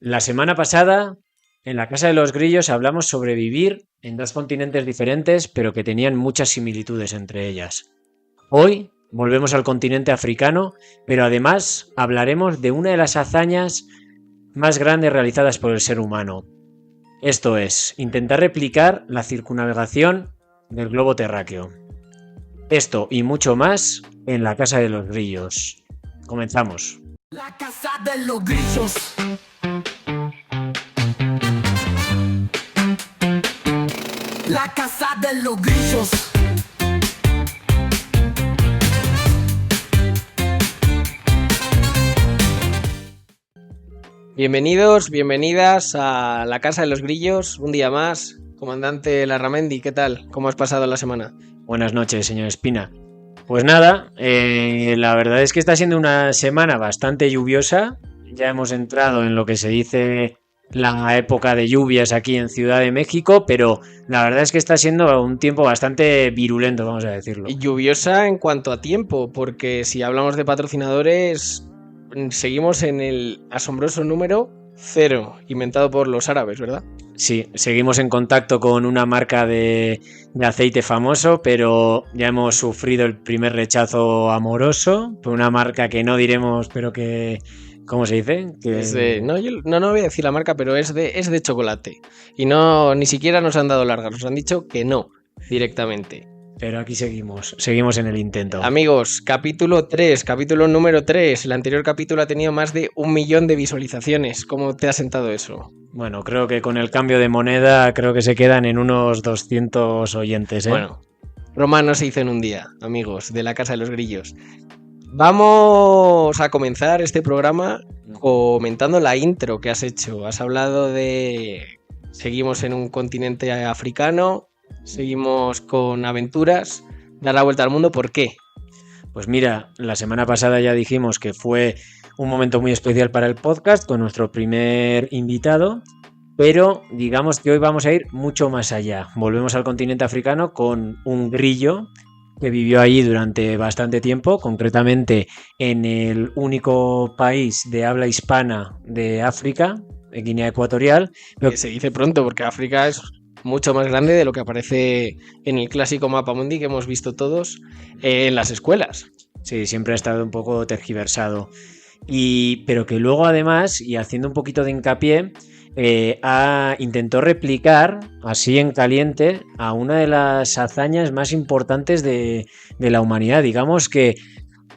La semana pasada, en la Casa de los Grillos, hablamos sobre vivir en dos continentes diferentes, pero que tenían muchas similitudes entre ellas. Hoy volvemos al continente africano, pero además hablaremos de una de las hazañas más grandes realizadas por el ser humano. Esto es, intentar replicar la circunnavegación del globo terráqueo. Esto y mucho más en la Casa de los Grillos. Comenzamos. La Casa de los Grillos. La Casa de los Grillos. Bienvenidos, bienvenidas a la Casa de los Grillos, un día más. Comandante Larramendi, ¿qué tal? ¿Cómo has pasado la semana? Buenas noches, señor Espina. Pues nada, la verdad es que está siendo una semana bastante lluviosa. Ya hemos entrado en lo que se dice la época de lluvias aquí en Ciudad de México, pero la verdad es que está siendo un tiempo bastante virulento, vamos a decirlo. Lluviosa en cuanto a tiempo, porque si hablamos de patrocinadores, seguimos en el asombroso número 0, inventado por los árabes, ¿verdad? Sí, seguimos en contacto con una marca de aceite famoso, pero ya hemos sufrido el primer rechazo amoroso por una marca que no diremos, pero que... ¿Cómo se dice? Que... Es de, no voy a decir la marca, pero es de chocolate. Y no, ni siquiera nos han dado largas, nos han dicho que no, directamente. Pero aquí seguimos en el intento. Amigos, capítulo número 3. El anterior capítulo ha tenido más de 1 millón de visualizaciones. ¿Cómo te ha sentado eso? Bueno, creo que con el cambio de moneda, creo que se quedan en unos 200 oyentes, ¿eh? Bueno, Roma no se hizo en un día, amigos, de la Casa de los Grillos. Vamos a comenzar este programa comentando la intro que has hecho. Has hablado de... Seguimos en un continente africano, seguimos con aventuras, dar la vuelta al mundo. ¿Por qué? Pues mira, la semana pasada ya dijimos que fue un momento muy especial para el podcast con nuestro primer invitado, pero digamos que hoy vamos a ir mucho más allá. Volvemos al continente africano con un grillo que vivió allí durante bastante tiempo, concretamente en el único país de habla hispana de África, de Guinea Ecuatorial. Que se dice pronto, porque África es mucho más grande de lo que aparece en el clásico mapa mundi que hemos visto todos en las escuelas. Sí, siempre ha estado un poco tergiversado. Pero que luego además, y haciendo un poquito de hincapié, intentó replicar así en caliente a una de las hazañas más importantes de la humanidad, digamos que,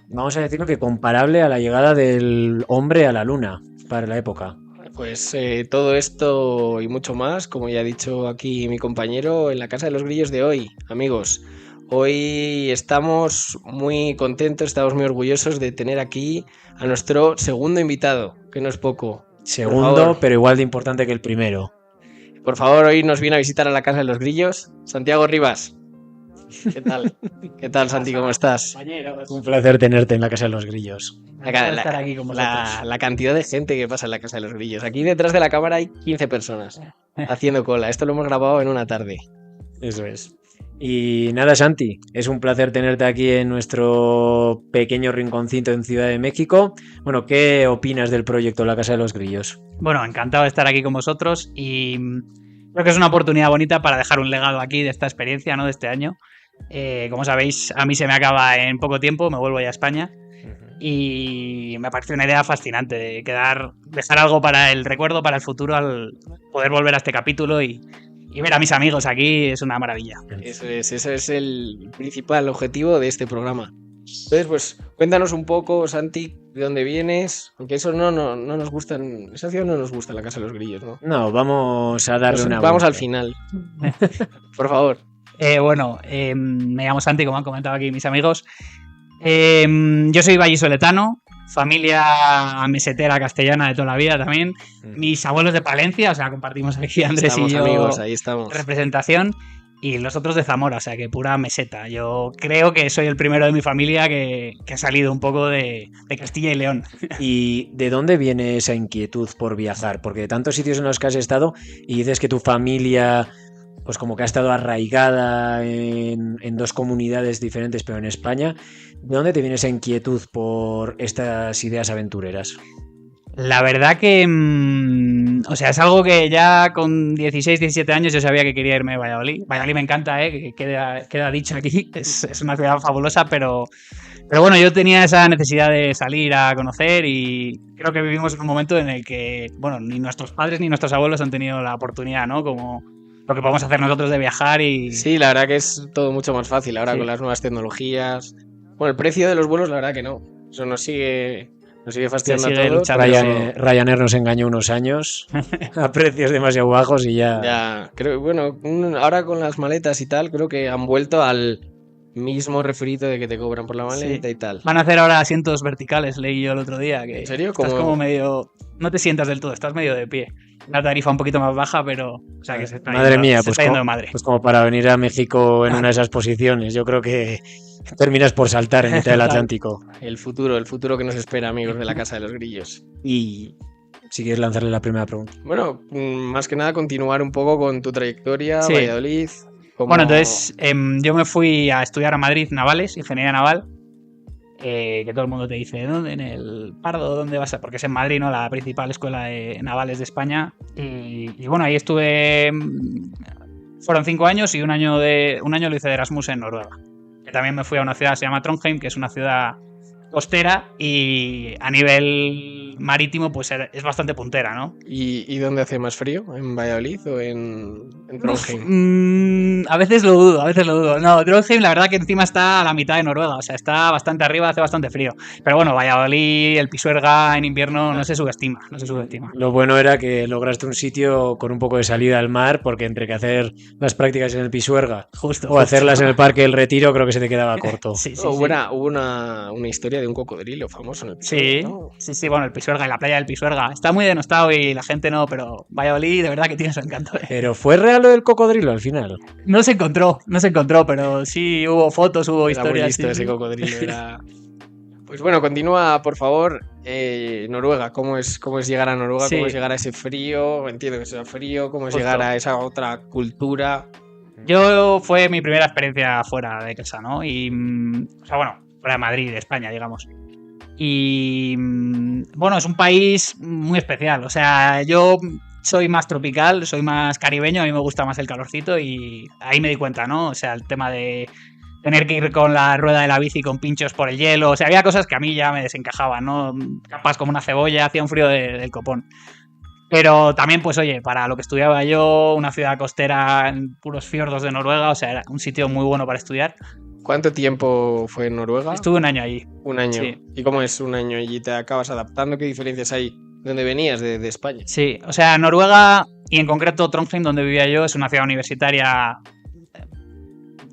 vamos a decirlo que comparable a la llegada del hombre a la luna para la época. Pues todo esto y mucho más, como ya ha dicho aquí mi compañero, en la Casa de los Grillos de hoy, amigos. Hoy estamos muy contentos, estamos muy orgullosos de tener aquí a nuestro segundo invitado, que no es poco. Segundo, pero igual de importante que el primero. Por favor, hoy nos viene a visitar a la Casa de los Grillos, Santiago Rivas. ¿Qué tal? ¿Qué tal, Santi? ¿Cómo estás? Un placer tenerte en la Casa de los Grillos. La cantidad de gente que pasa en la Casa de los Grillos. Aquí detrás de la cámara hay 15 personas haciendo cola. Esto lo hemos grabado en una tarde. Eso es. Y nada, Santi, es un placer tenerte aquí en nuestro pequeño rinconcito en Ciudad de México. Bueno, ¿qué opinas del proyecto La Casa de los Grillos? Bueno, encantado de estar aquí con vosotros y creo que es una oportunidad bonita para dejar un legado aquí de esta experiencia, ¿no? De este año. Como sabéis, a mí se me acaba en poco tiempo, me vuelvo ya a España y me parece una idea fascinante de dejar algo para el recuerdo, para el futuro, al poder volver a este capítulo y ver a mis amigos aquí es una maravilla. Ese es el principal objetivo de este programa. Entonces, pues, cuéntanos un poco, Santi, de dónde vienes, aunque eso no nos gusta, esa ciudad no nos gusta, la Casa de los Grillos, ¿no? No, vamos a darle una vuelta. Vamos al final, por favor. Me llamo Santi, como han comentado aquí mis amigos. Yo soy vallisoletano, familia mesetera castellana de toda la vida también. Mis abuelos de Palencia, o sea, compartimos aquí Andrés y yo, amigos, ahí estamos. Representación. Y los otros de Zamora, o sea, que pura meseta. Yo creo que soy el primero de mi familia que ha salido un poco de Castilla y León. ¿Y de dónde viene esa inquietud por viajar? Porque de tantos sitios en los que has estado y dices que tu familia, pues como que ha estado arraigada en dos comunidades diferentes, pero en España, ¿de dónde te viene esa inquietud por estas ideas aventureras? La verdad que, o sea, es algo que ya con 16, 17 años yo sabía que quería irme a Valladolid. Valladolid me encanta, que queda dicho aquí, es una ciudad fabulosa, pero bueno, yo tenía esa necesidad de salir a conocer y creo que vivimos en un momento en el que, bueno, ni nuestros padres ni nuestros abuelos han tenido la oportunidad, ¿no? Como lo que podemos hacer nosotros de viajar y... Sí, la verdad que es todo mucho más fácil ahora Sí. con las nuevas tecnologías. Bueno, el precio de los vuelos, la verdad que no. Eso nos sigue fastidiando sigue a todos. luchando. pero Ryanair nos engañó unos años a precios demasiado bajos y ya... ya, creo, bueno, ahora con las maletas y tal, creo que han vuelto al mismo refrito de que te cobran por la maleta y tal. Van a hacer ahora asientos verticales, leí yo el otro día. Que ¿En serio? Estás ¿Cómo? como medio... No te sientas del todo, estás medio de pie. Una tarifa un poquito más baja, pero... O sea, que se está Madre yendo, mía, se pues está yendo como, de madre. pues como para venir a México en una de esas posiciones. Yo creo que terminas por saltar en mitad del Atlántico. El futuro que nos espera, amigos de la Casa de los Grillos. Y si quieres lanzarle la primera pregunta. Bueno, más que nada continuar un poco con tu trayectoria, Sí. Valladolid. como- Bueno, entonces yo me fui a estudiar a Madrid navales, ingeniería naval, que todo el mundo te dice, ¿dónde? En el Pardo, ¿dónde vas a? Porque es en Madrid, ¿no? La principal escuela de navales de España. Y bueno, ahí estuve, fueron 5 años y un año lo hice de Erasmus en Noruega. Que también me fui a una ciudad que se llama Trondheim, que es una ciudad costera y a nivel marítimo pues es bastante puntera, ¿no? ¿Y dónde hace más frío? ¿En Valladolid o en Trondheim? A veces lo dudo. No, Trondheim la verdad que encima está a la mitad de Noruega, o sea, está bastante arriba, hace bastante frío. Pero bueno, Valladolid, el Pisuerga en invierno no se subestima. Lo bueno era que lograste un sitio con un poco de salida al mar, porque entre que hacer las prácticas en el Pisuerga Justo. o hacerlas en el Parque del Retiro, creo que se te quedaba corto. Sí, sí, Oh, sí. hubo una historia de un cocodrilo famoso en el Sí, Pisuerga, ¿no? sí, bueno, el Pisuerga, en la playa del Pisuerga. Está muy denostado y la gente no, pero Valladolid de verdad que tiene su encanto. Pero ¿fue real lo del cocodrilo al final? No se encontró, pero sí hubo fotos, hubo Era muy historias. listo sí, ese sí. cocodrilo. Pues bueno, continúa, por favor. Noruega, ¿cómo es llegar a Noruega? Sí. ¿Cómo es llegar a ese frío? Entiendo que sea frío. ¿Cómo es Justo. llegar a esa otra cultura? Fue mi primera experiencia fuera de casa, ¿no? Y, o sea, bueno, fuera de Madrid, de España, digamos. Y, bueno, es un país muy especial. O sea, yo soy más tropical, soy más caribeño, a mí me gusta más el calorcito y ahí me di cuenta, ¿no? O sea, el tema de tener que ir con la rueda de la bici con pinchos por el hielo. O sea, había cosas que a mí ya me desencajaban, ¿no? Capas como una cebolla, hacía un frío del copón. Pero también, pues oye, para lo que estudiaba yo, una ciudad costera en puros fiordos de Noruega, o sea, era un sitio muy bueno para estudiar. ¿Cuánto tiempo fue en Noruega? Estuve un año allí. Un año. Sí. ¿Y cómo es un año allí? ¿Te acabas adaptando? ¿Qué diferencias hay de donde venías, de España? Sí, o sea, Noruega y en concreto Trondheim, donde vivía yo, es una ciudad universitaria.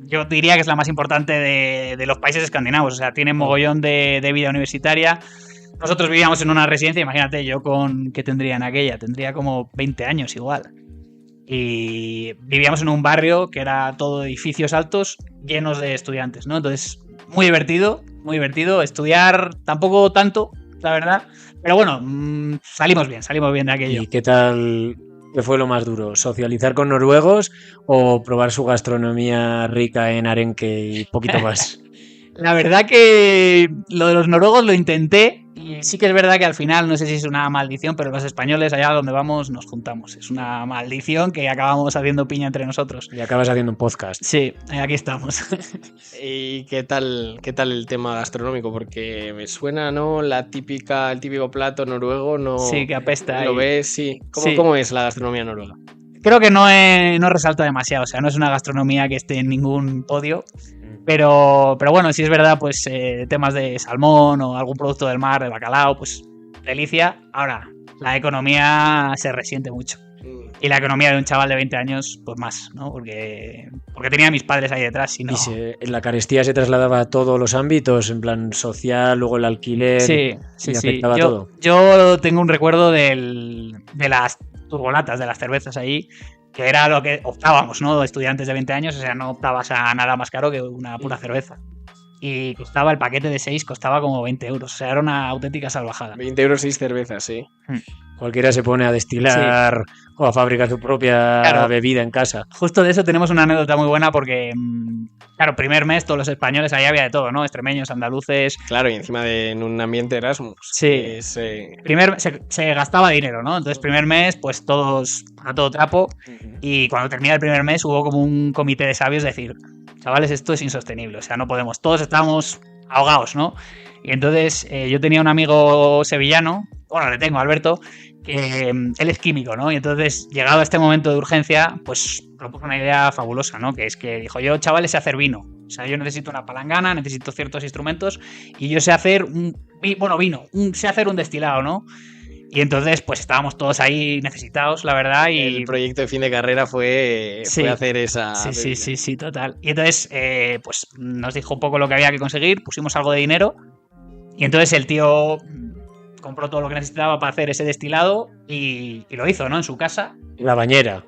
Yo diría que es la más importante de los países escandinavos. O sea, tiene mogollón de vida universitaria. Nosotros vivíamos en una residencia, imagínate, yo ¿qué tendría en aquella? Tendría como 20 años igual. Y vivíamos en un barrio que era todo edificios altos llenos de estudiantes, ¿no? Entonces, muy divertido, estudiar tampoco tanto, la verdad, pero bueno, salimos bien de aquello. ¿Y qué tal? ¿Qué fue lo más duro? ¿Socializar con noruegos o probar su gastronomía rica en arenque y poquito más? La verdad que lo de los noruegos lo intenté y sí que es verdad que al final, no sé si es una maldición, pero los españoles allá donde vamos nos juntamos. Es una maldición que acabamos haciendo piña entre nosotros. Y acabas haciendo un podcast. Sí, aquí estamos. ¿Y qué tal el tema gastronómico? Porque me suena, ¿no? El típico plato noruego, ¿no? Sí, que apesta. ¿Lo ahí. ves? Sí. Sí. ¿Cómo es la gastronomía noruega? Creo que no resalta demasiado, o sea, no es una gastronomía que esté en ningún podio. Pero bueno, si es verdad, pues temas de salmón o algún producto del mar, de bacalao, pues delicia. Ahora, la economía se resiente mucho. Y la economía de un chaval de 20 años, pues más, ¿no? Porque tenía a mis padres ahí detrás. Y no... la carestía se trasladaba a todos los ámbitos, en plan social, luego el alquiler. Sí. y afectaba todo. Yo tengo un recuerdo de las turbolatas, de las cervezas ahí, que era lo que optábamos, ¿no? Estudiantes de 20 años, o sea, no optabas a nada más caro que una pura cerveza. y costaba el paquete de 6, costaba como 20 euros. O sea, era una auténtica salvajada. 20 euros 6 cervezas, sí. Cualquiera se pone a destilar o a fabricar su propia Claro. bebida en casa. Justo de eso tenemos una anécdota muy buena porque, claro, primer mes todos los españoles, ahí había de todo, ¿no? Extremeños, andaluces. Claro, y encima en un ambiente Erasmus. Sí. Se gastaba dinero, ¿no? Entonces, primer mes, pues todos a todo trapo. Y cuando termina el primer mes hubo como un comité de sabios decir, chavales, esto es insostenible, o sea, no podemos, todos estamos ahogados, ¿no? Y entonces yo tenía un amigo sevillano, bueno, le tengo, Alberto, que él es químico, ¿no? Y entonces, llegado a este momento de urgencia, pues propuso una idea fabulosa, ¿no? Que es que dijo, yo, chavales, sé hacer vino. O sea, yo necesito una palangana, necesito ciertos instrumentos y yo sé hacer sé hacer un destilado, ¿no? Y entonces, pues estábamos todos ahí necesitados, la verdad. Y el proyecto de fin de carrera fue hacer esa. Sí, total. Y entonces, pues nos dijo un poco lo que había que conseguir, pusimos algo de dinero. Y entonces el tío compró todo lo que necesitaba para hacer ese destilado y lo hizo, ¿no? En su casa. La bañera.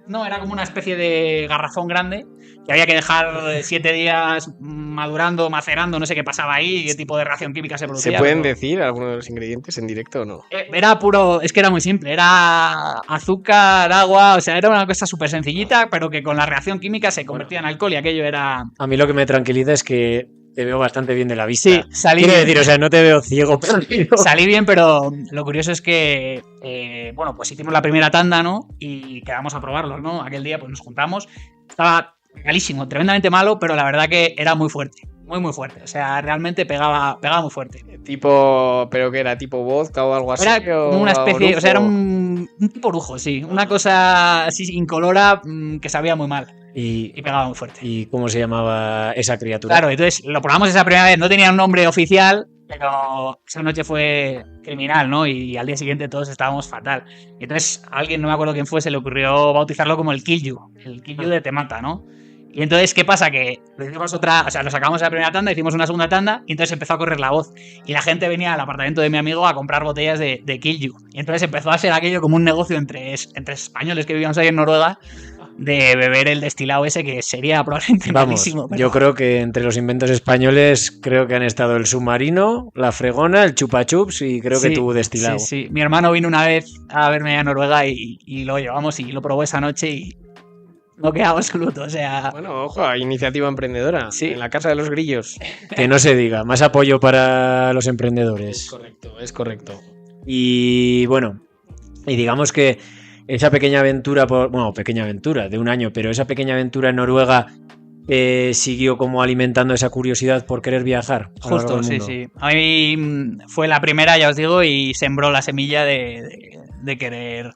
No, era como una especie de garrafón grande que había que dejar 7 días madurando, macerando, no sé qué pasaba ahí, qué tipo de reacción química se producía. ¿Se pueden decir algunos de los ingredientes en directo o no? Era puro, es que era muy simple, era azúcar, agua, o sea, era una cosa súper sencillita, pero que con la reacción química se convertía en alcohol y aquello era... A mí lo que me tranquiliza es que te veo bastante bien de la vista. Sí, salí Quiero bien. decir, o sea, no te veo ciego, pero... Salí bien, pero lo curioso es que, bueno, pues hicimos la primera tanda, ¿no? Y quedamos a probarlo, ¿no? Aquel día pues nos juntamos, estaba malísimo, tremendamente malo, pero la verdad que era muy fuerte, muy fuerte. O sea, realmente pegaba muy fuerte. ¿Pero qué era? ¿Tipo vodka o algo así? Era como una especie, o sea, era un tipo orujo, sí. Una cosa así incolora que sabía muy mal. Y pegaba muy fuerte. ¿Y cómo se llamaba esa criatura? Claro, entonces lo probamos esa primera vez, no tenía un nombre oficial, pero esa noche fue criminal, ¿no? Y al día siguiente todos estábamos fatal. Y entonces a alguien, no me acuerdo quién fue, se le ocurrió bautizarlo como el Kilju de te mata, ¿no? Y entonces, ¿qué pasa? Que lo hicimos lo sacamos de la primera tanda, hicimos una segunda tanda y entonces empezó a correr la voz. Y la gente venía al apartamento de mi amigo a comprar botellas de Kilju. Y entonces empezó a ser aquello como un negocio entre españoles que vivíamos ahí en Noruega de beber el destilado ese que sería probablemente malísimo. Yo creo que entre los inventos españoles creo que han estado el submarino, la fregona, el chupa chups y creo que tu destilado. Sí. Mi hermano vino una vez a verme a Noruega y lo llevamos y lo probó esa noche y no quedaba absoluto, o sea... Bueno, ojo, iniciativa emprendedora. Sí. En la Casa de los Grillos. Que no se diga, más apoyo para los emprendedores. Es correcto. Y bueno, y digamos que esa pequeña aventura, pequeña aventura de un año, pero esa pequeña aventura en Noruega siguió como alimentando esa curiosidad por querer viajar. Justo, sí. A mí fue la primera, ya os digo, y sembró la semilla de querer...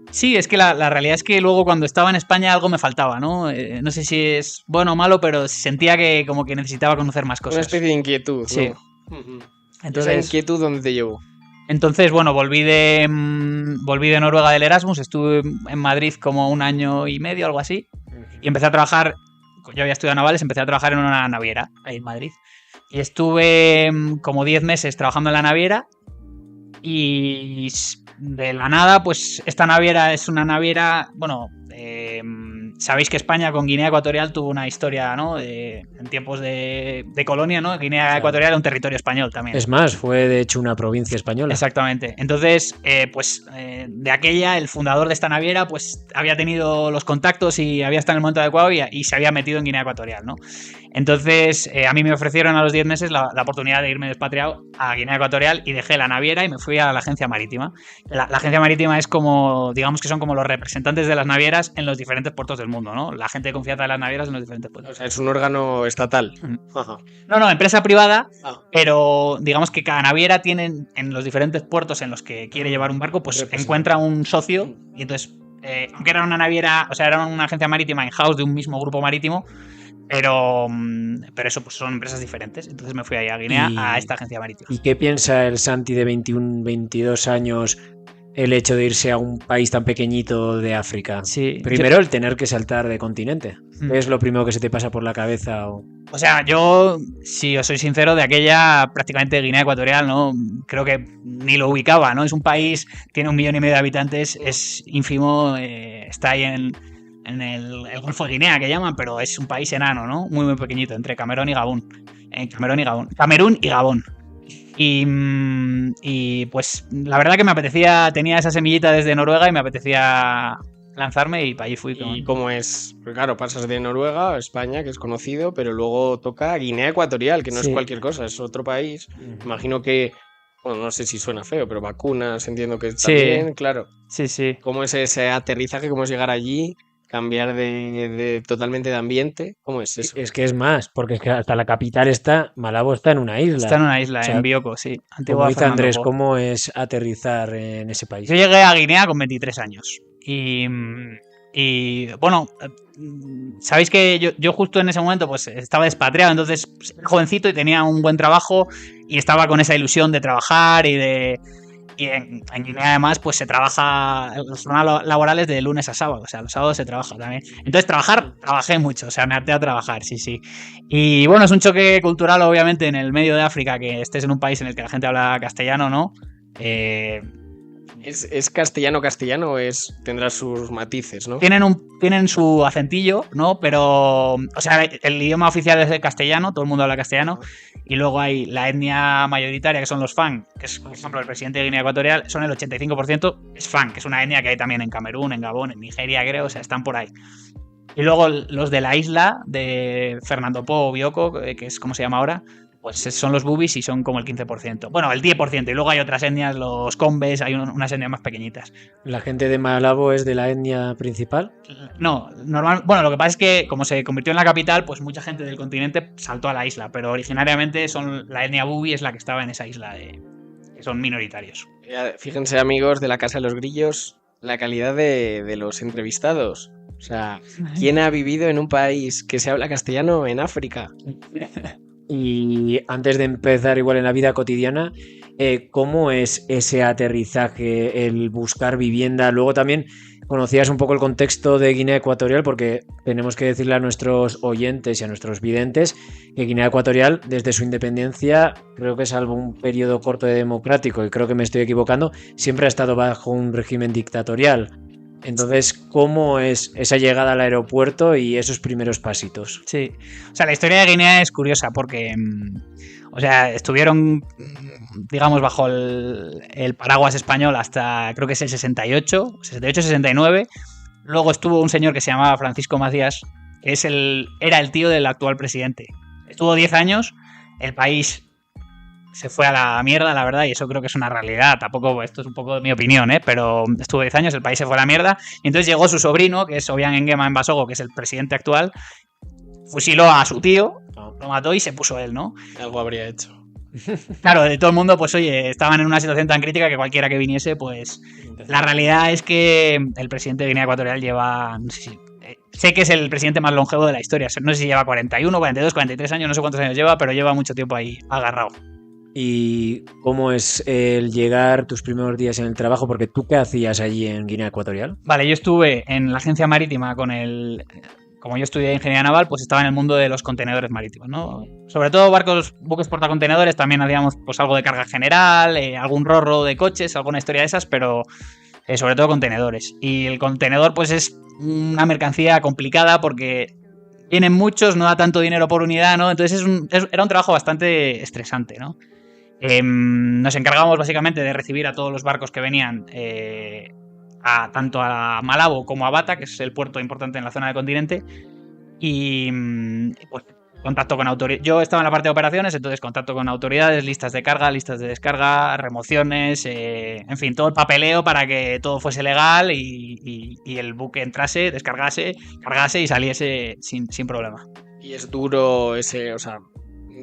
Sí, es que la realidad es que luego cuando estaba en España algo me faltaba, ¿no? No sé si es bueno o malo, pero sentía que como que necesitaba conocer más cosas. Una especie de inquietud, ¿no? Sí. Entonces, ¿esa inquietud dónde te llevó? Entonces, bueno, volví de Noruega del Erasmus, estuve en Madrid como 1 año y medio, algo así, y empecé a trabajar, yo había estudiado navales, empecé a trabajar en una naviera ahí en Madrid. Y estuve como 10 meses trabajando en la naviera y de la nada, pues esta naviera es una naviera, bueno, sabéis que España con Guinea Ecuatorial tuvo una historia, ¿no? En tiempos de colonia, ¿no? Guinea Ecuatorial era un territorio español también. Es más, fue de hecho una provincia española. Exactamente. Entonces, de aquella, el fundador de esta naviera, pues había tenido los contactos y había estado en el momento adecuado y se había metido en Guinea Ecuatorial, ¿no? Entonces, a mí me ofrecieron a los 10 meses la oportunidad de irme despatriado a Guinea Ecuatorial y dejé la naviera y me fui a la agencia marítima. La agencia marítima es como, digamos que son como los representantes de las navieras en los diferentes puertos del mundo, ¿no? La gente de confianza de las navieras en los diferentes puertos. O sea, es un órgano estatal. Ajá. No, empresa privada, pero digamos que cada naviera tiene en los diferentes puertos en los que quiere llevar un barco, pues encuentra un socio y entonces, aunque era una naviera, o sea, era una agencia marítima in-house de un mismo grupo marítimo, pero eso pues son empresas diferentes. Entonces me fui ahí a Guinea a esta agencia marítima. ¿Y qué piensa el Santi de 21, 22 años el hecho de irse a un país tan pequeñito de África? Sí, Primero, el tener que saltar de continente. ¿Qué es lo primero que se te pasa por la cabeza? O sea, yo, si os soy sincero, de aquella prácticamente Guinea Ecuatorial, ¿no? Creo que ni lo ubicaba, ¿no? Es un país, tiene 1,5 millones de habitantes, es ínfimo, está ahí en el Golfo de Guinea que llaman, pero es un país enano, ¿no? Muy, muy pequeñito, entre Camerún y Gabón. Camerún y Gabón. Y pues la verdad que me apetecía, tenía esa semillita desde Noruega y me apetecía lanzarme y para allí fui. ¿Y cómo es? Pues claro, pasas de Noruega a España, que es conocido, pero luego toca Guinea Ecuatorial, que no Sí. es cualquier cosa, es otro país. Imagino que, bueno, no sé si suena feo, pero vacunas, entiendo que Sí. también, claro. Sí, sí. ¿Cómo es ese aterrizaje? ¿Cómo es llegar allí? Cambiar de totalmente de ambiente. ¿Cómo es eso? Es que es más, porque es que hasta la capital Malabo está en una isla. Está en una isla, O sea, en Bioko, sí. Como Antigua dice Fernando Andrés, Po. ¿cómo es aterrizar en ese país? Yo llegué a Guinea con 23 años. Y bueno, sabéis que yo justo en ese momento pues estaba despatriado, entonces pues, era jovencito y tenía un buen trabajo y estaba con esa ilusión de trabajar y en Guinea además pues se trabaja las jornadas laborales de lunes a sábado, o sea, los sábados se trabaja también. Entonces trabajé mucho, o sea, me harté a trabajar, sí, sí. Y bueno, es un choque cultural obviamente en el medio de África que estés en un país en el que la gente habla castellano, ¿no? ¿Es castellano o tendrá sus matices, ¿no? Tienen su acentillo, ¿no? Pero, o sea, el idioma oficial es el castellano, todo el mundo habla castellano, y luego hay la etnia mayoritaria, que son los Fang, que es, por ejemplo, el presidente de Guinea Ecuatorial, son el 85% es Fang, que es una etnia que hay también en Camerún, en Gabón, en Nigeria, creo, o sea, están por ahí. Y luego los de la isla de Fernando Po o Bioko, que es como se llama ahora, pues son los Bubis y son como el 15%. Bueno, el 10%. Y luego hay otras etnias, los Combes, hay unas etnias más pequeñitas. ¿La gente de Malabo es de la etnia principal? No, normal. Bueno, lo que pasa es que como se convirtió en la capital, pues mucha gente del continente saltó a la isla. Pero originariamente la etnia Bubi es la que estaba en esa isla, que son minoritarios. Fíjense, amigos de la Casa de los Grillos, la calidad de los entrevistados. O sea, ¿quién ha vivido en un país que se habla castellano en África? Y antes de empezar igual en la vida cotidiana, ¿cómo es ese aterrizaje, el buscar vivienda? Luego también conocías un poco el contexto de Guinea Ecuatorial, porque tenemos que decirle a nuestros oyentes y a nuestros videntes que Guinea Ecuatorial, desde su independencia, creo que salvo un periodo corto de democrático, y creo que me estoy equivocando, siempre ha estado bajo un régimen dictatorial. Entonces, ¿cómo es esa llegada al aeropuerto y esos primeros pasitos? Sí, o sea, la historia de Guinea es curiosa porque, o sea, estuvieron, digamos, bajo el paraguas español hasta, creo que es el 68-69. Luego estuvo un señor que se llamaba Francisco Macías, que era el tío del actual presidente. Estuvo 10 años, el país se fue a la mierda, la verdad, y eso creo que es una realidad. Tampoco, esto es un poco de mi opinión, pero estuvo 10 años, el país se fue a la mierda, y entonces llegó su sobrino, que es Obiang Nguema Mbasogo, que es el presidente actual, fusiló a su tío, lo mató y se puso él, ¿no? Algo habría hecho. Claro, de todo el mundo, pues oye, estaban en una situación tan crítica que cualquiera que viniese, pues la realidad es que el presidente de Guinea Ecuatorial lleva, no sé si... Sé que es el presidente más longevo de la historia, no sé si lleva 41, 42, 43 años, no sé cuántos años lleva, pero lleva mucho tiempo ahí agarrado. ¿Y cómo es el llegar tus primeros días en el trabajo? Porque tú, ¿qué hacías allí en Guinea Ecuatorial? Vale, yo estuve en la agencia marítima como yo estudié ingeniería naval, pues estaba en el mundo de los contenedores marítimos, ¿no? Sobre todo buques portacontenedores, también hacíamos pues algo de carga general, algún rorro de coches, alguna historia de esas, pero sobre todo contenedores. Y el contenedor pues es una mercancía complicada porque vienen muchos, no da tanto dinero por unidad, ¿no? Entonces era un trabajo bastante estresante, ¿no? Nos encargábamos básicamente de recibir a todos los barcos que venían tanto a Malabo como a Bata, que es el puerto importante en la zona del continente, y pues contacto con autoridades. Yo estaba en la parte de operaciones, entonces contacto con autoridades, listas de carga, listas de descarga, remociones, en fin, todo el papeleo para que todo fuese legal y el buque entrase, descargase, cargase y saliese sin problema. Y es duro o sea,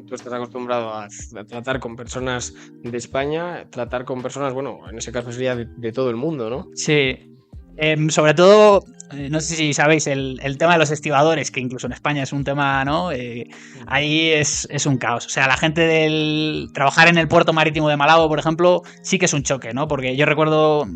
tú estás acostumbrado a tratar con personas de España, tratar con personas, bueno, en ese caso sería de todo el mundo, ¿no? Sí. Sobre todo, no sé si sabéis, el tema de los estibadores, que incluso en España es un tema, ¿no? Ahí es un caos. O sea, la gente trabajar en el puerto marítimo de Malabo, por ejemplo, sí que es un choque, ¿no? Porque yo recuerdo,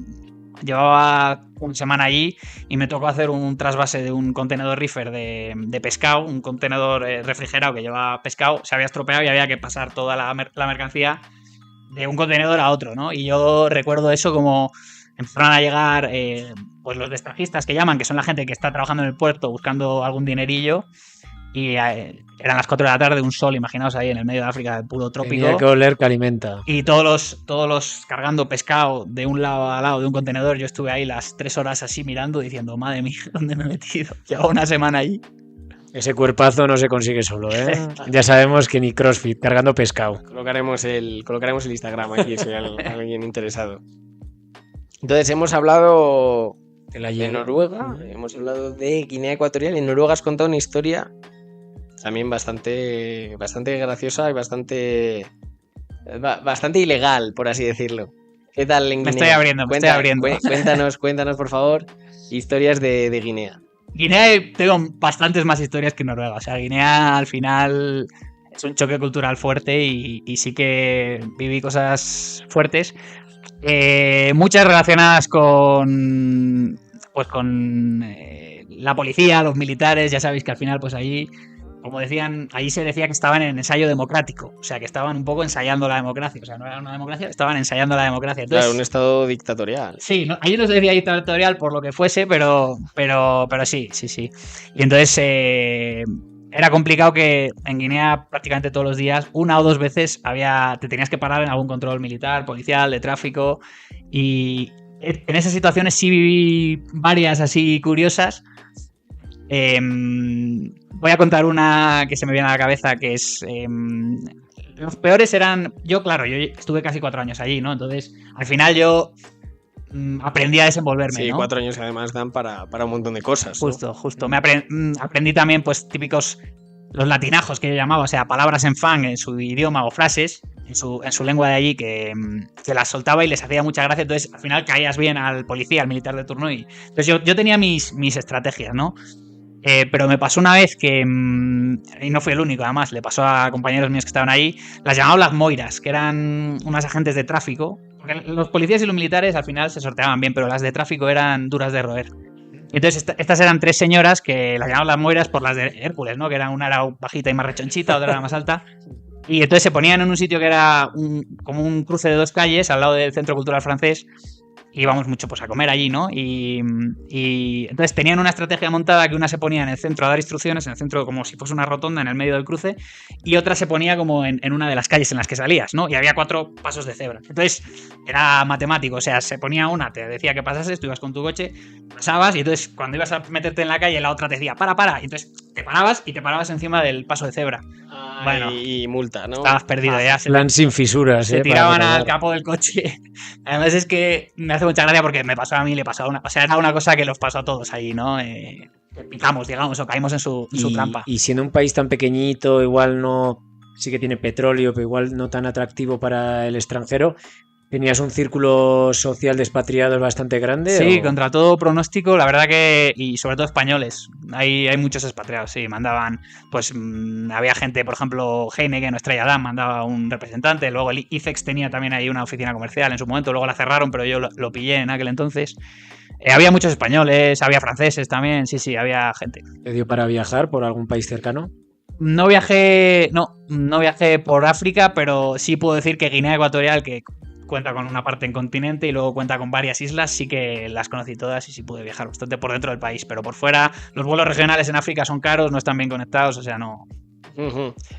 llevaba una semana allí y me tocó hacer un trasvase de un contenedor reefer de pescado, un contenedor refrigerado que llevaba pescado, se había estropeado y había que pasar toda la mercancía de un contenedor a otro, ¿no? Y yo recuerdo eso como empezaron a llegar pues los destrajistas que llaman, que son la gente que está trabajando en el puerto buscando algún dinerillo. Y eran las 4 de la tarde, un sol, imaginaos ahí en el medio de África, puro trópico. Tenía que oler que alimenta. Y todos los cargando pescado de un lado a lado de un contenedor. Yo estuve ahí las 3 horas así mirando, diciendo, madre mía, ¿dónde me he metido? Llevo una semana ahí. Ese cuerpazo no se consigue solo, ¿eh? Ya sabemos que ni CrossFit, cargando pescado. Colocaremos el Instagram aquí si hay alguien interesado. Entonces hemos hablado de Noruega, hemos hablado de Guinea Ecuatorial. En Noruega has contado una historia también bastante graciosa y bastante ilegal, por así decirlo. ¿Qué tal en Guinea? Me estoy abriendo. Cuéntanos, por favor, historias de Guinea. Guinea tengo bastantes más historias que Noruega. O sea, Guinea al final es un choque cultural fuerte y sí que viví cosas fuertes. Muchas relacionadas con la policía, los militares. Ya sabéis que al final, pues allí, como decían, allí se decía que estaban en ensayo democrático. O sea, que estaban un poco ensayando la democracia. O sea, no era una democracia, estaban ensayando la democracia. Entonces, claro, un estado dictatorial. Sí, ¿no? Allí no se decía dictatorial por lo que fuese, pero sí. Y entonces era complicado que en Guinea prácticamente todos los días, 1 o 2 veces, te tenías que parar en algún control militar, policial, de tráfico. Y en esas situaciones sí viví varias así curiosas. Voy a contar una que se me viene a la cabeza, que es... los peores eran... Yo estuve casi 4 años allí, ¿no? Entonces, al final yo aprendí a desenvolverme, sí, ¿no? 4 años además dan para un montón de cosas, ¿no? Justo. Aprendí también, pues, típicos... Los latinajos que yo llamaba, o sea, palabras en fang en su idioma o frases en su lengua de allí que las soltaba y les hacía mucha gracia. Entonces, al final caías bien al policía, al militar de turno. Entonces yo tenía mis estrategias, ¿no? Pero me pasó una vez que, y no fui el único, además, le pasó a compañeros míos que estaban ahí, las llamaban las moiras, que eran unas agentes de tráfico. Porque los policías y los militares al final se sorteaban bien, pero las de tráfico eran duras de roer. Entonces estas eran 3 señoras que las llamaban las moiras por las de Hércules, ¿no? Que una era bajita y más rechonchita, otra era más alta. Y entonces se ponían en un sitio que era como un cruce de 2 calles al lado del Centro Cultural Francés. Y íbamos mucho pues a comer allí, ¿no? Y entonces tenían una estrategia montada que una se ponía en el centro a dar instrucciones, en el centro como si fuese una rotonda en el medio del cruce, y otra se ponía como en una de las calles en las que salías, ¿no? Y había 4 pasos de cebra. Entonces era matemático, o sea, se ponía una, te decía que pasases, tú ibas con tu coche, pasabas, y entonces cuando ibas a meterte en la calle, la otra te decía, para, y entonces te parabas encima del paso de cebra. Bueno, y multa, ¿no? Estabas perdido ya. Plan sin fisuras, Se tiraban al capó del coche. Además es que me hace mucha gracia porque me pasó a mí, le pasó a una... O sea, era una cosa que los pasó a todos ahí, ¿no? Picamos, digamos, o caímos en su trampa. Y siendo un país tan pequeñito, igual no... Sí que tiene petróleo, pero igual no tan atractivo para el extranjero. ¿Tenías un círculo social de expatriados bastante grande? Sí, ¿o? contra todo pronóstico, la verdad que... Y sobre todo españoles. Hay muchos expatriados, sí. Mandaban... Pues había gente, por ejemplo, Heineken o Estrella Damm mandaba un representante. Luego el ICEX tenía también ahí una oficina comercial en su momento. Luego la cerraron, pero yo lo pillé en aquel entonces. Había muchos españoles, había franceses también. Sí, había gente. ¿Te dio para viajar por algún país cercano? No viajé por África, pero sí puedo decir que Guinea Ecuatorial, que cuenta con una parte en continente y luego cuenta con varias islas, sí que las conocí todas y sí pude viajar bastante por dentro del país, pero por fuera los vuelos regionales en África son caros, no están bien conectados, o sea, no.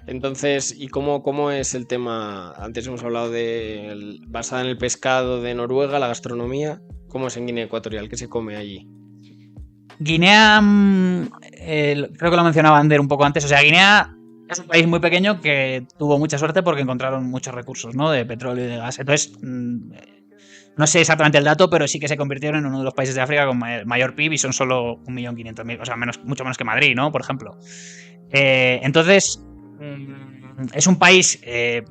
Entonces, ¿y cómo es el tema? Antes hemos hablado basada en el pescado de Noruega, la gastronomía. ¿Cómo es en Guinea Ecuatorial? ¿Qué se come allí? Guinea, creo que lo mencionaba Ander un poco antes, o sea, Guinea es un país muy pequeño que tuvo mucha suerte porque encontraron muchos recursos, ¿no? De petróleo y de gas. Entonces, no sé exactamente el dato, pero sí que se convirtieron en uno de los países de África con mayor PIB y son solo 1.500.000, o sea, mucho menos que Madrid, ¿no? Por ejemplo. Entonces, es un país que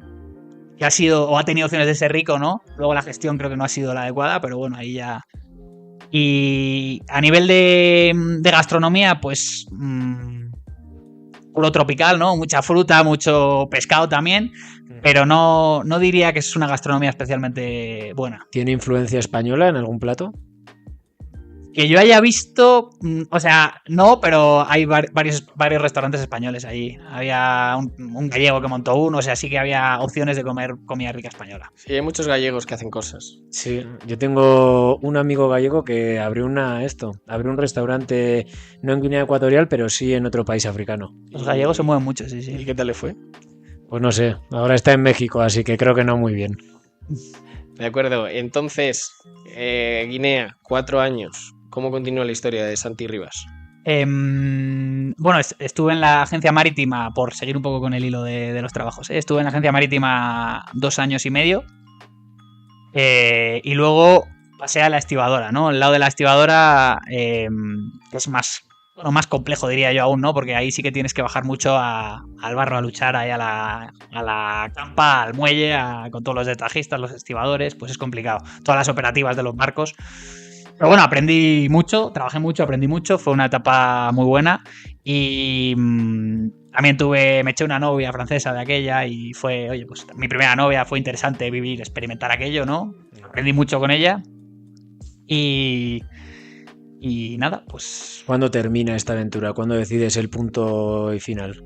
ha sido o ha tenido opciones de ser rico, ¿no? Luego la gestión creo que no ha sido la adecuada, pero bueno, ahí ya... Y a nivel de gastronomía, pues... puro tropical, ¿no? Mucha fruta, mucho pescado también, pero no diría que es una gastronomía especialmente buena. ¿Tiene influencia española en algún plato? Que yo haya visto, o sea, no, pero hay varios restaurantes españoles allí. Había un gallego que montó uno, o sea, sí que había opciones de comer comida rica española. Sí, hay muchos gallegos que hacen cosas. Sí, yo tengo un amigo gallego que abrió abrió un restaurante no en Guinea Ecuatorial, pero sí en otro país africano. Los gallegos se mueven mucho, sí, ¿Y sí. qué tal le fue? Pues no sé, ahora está en México, así que creo que no muy bien. De acuerdo, entonces, Guinea, 4 años. ¿Cómo continúa la historia de Santi Rivas? Bueno, estuve en la agencia marítima, por seguir un poco con el hilo de los trabajos, ¿eh? Estuve en la agencia marítima 2 años y medio. Y luego pasé a la estibadora, ¿no? El lado de la estibadora que es más complejo, diría yo aún, ¿no? Porque ahí sí que tienes que bajar mucho al barro, a luchar ahí a la campa, al muelle, con todos los detajistas, los estibadores, pues es complicado. Todas las operativas de los barcos. Pero bueno, aprendí mucho, trabajé mucho, aprendí mucho, fue una etapa muy buena y también me eché una novia francesa de aquella y fue, oye, pues mi primera novia, fue interesante vivir, experimentar aquello, ¿no? Aprendí mucho con ella y nada, pues... ¿Cuándo termina esta aventura? ¿Cuándo decides el punto y final?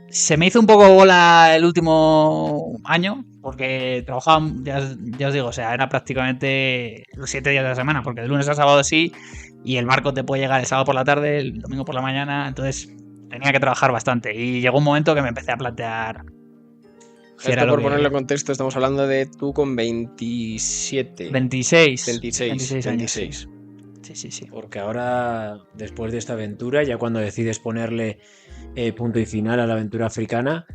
Se me hizo un poco bola el último año, porque trabajaba, ya os digo, o sea, era prácticamente los 7 días de la semana, porque de lunes a sábado sí, y el barco te puede llegar el sábado por la tarde, el domingo por la mañana, entonces tenía que trabajar bastante. Y llegó un momento que me empecé a plantear... Esto, por ponerlo en contexto, estamos hablando de tú con 27. 26 26 años. Sí. Porque ahora, después de esta aventura, ya cuando decides ponerle punto y final a la aventura africana,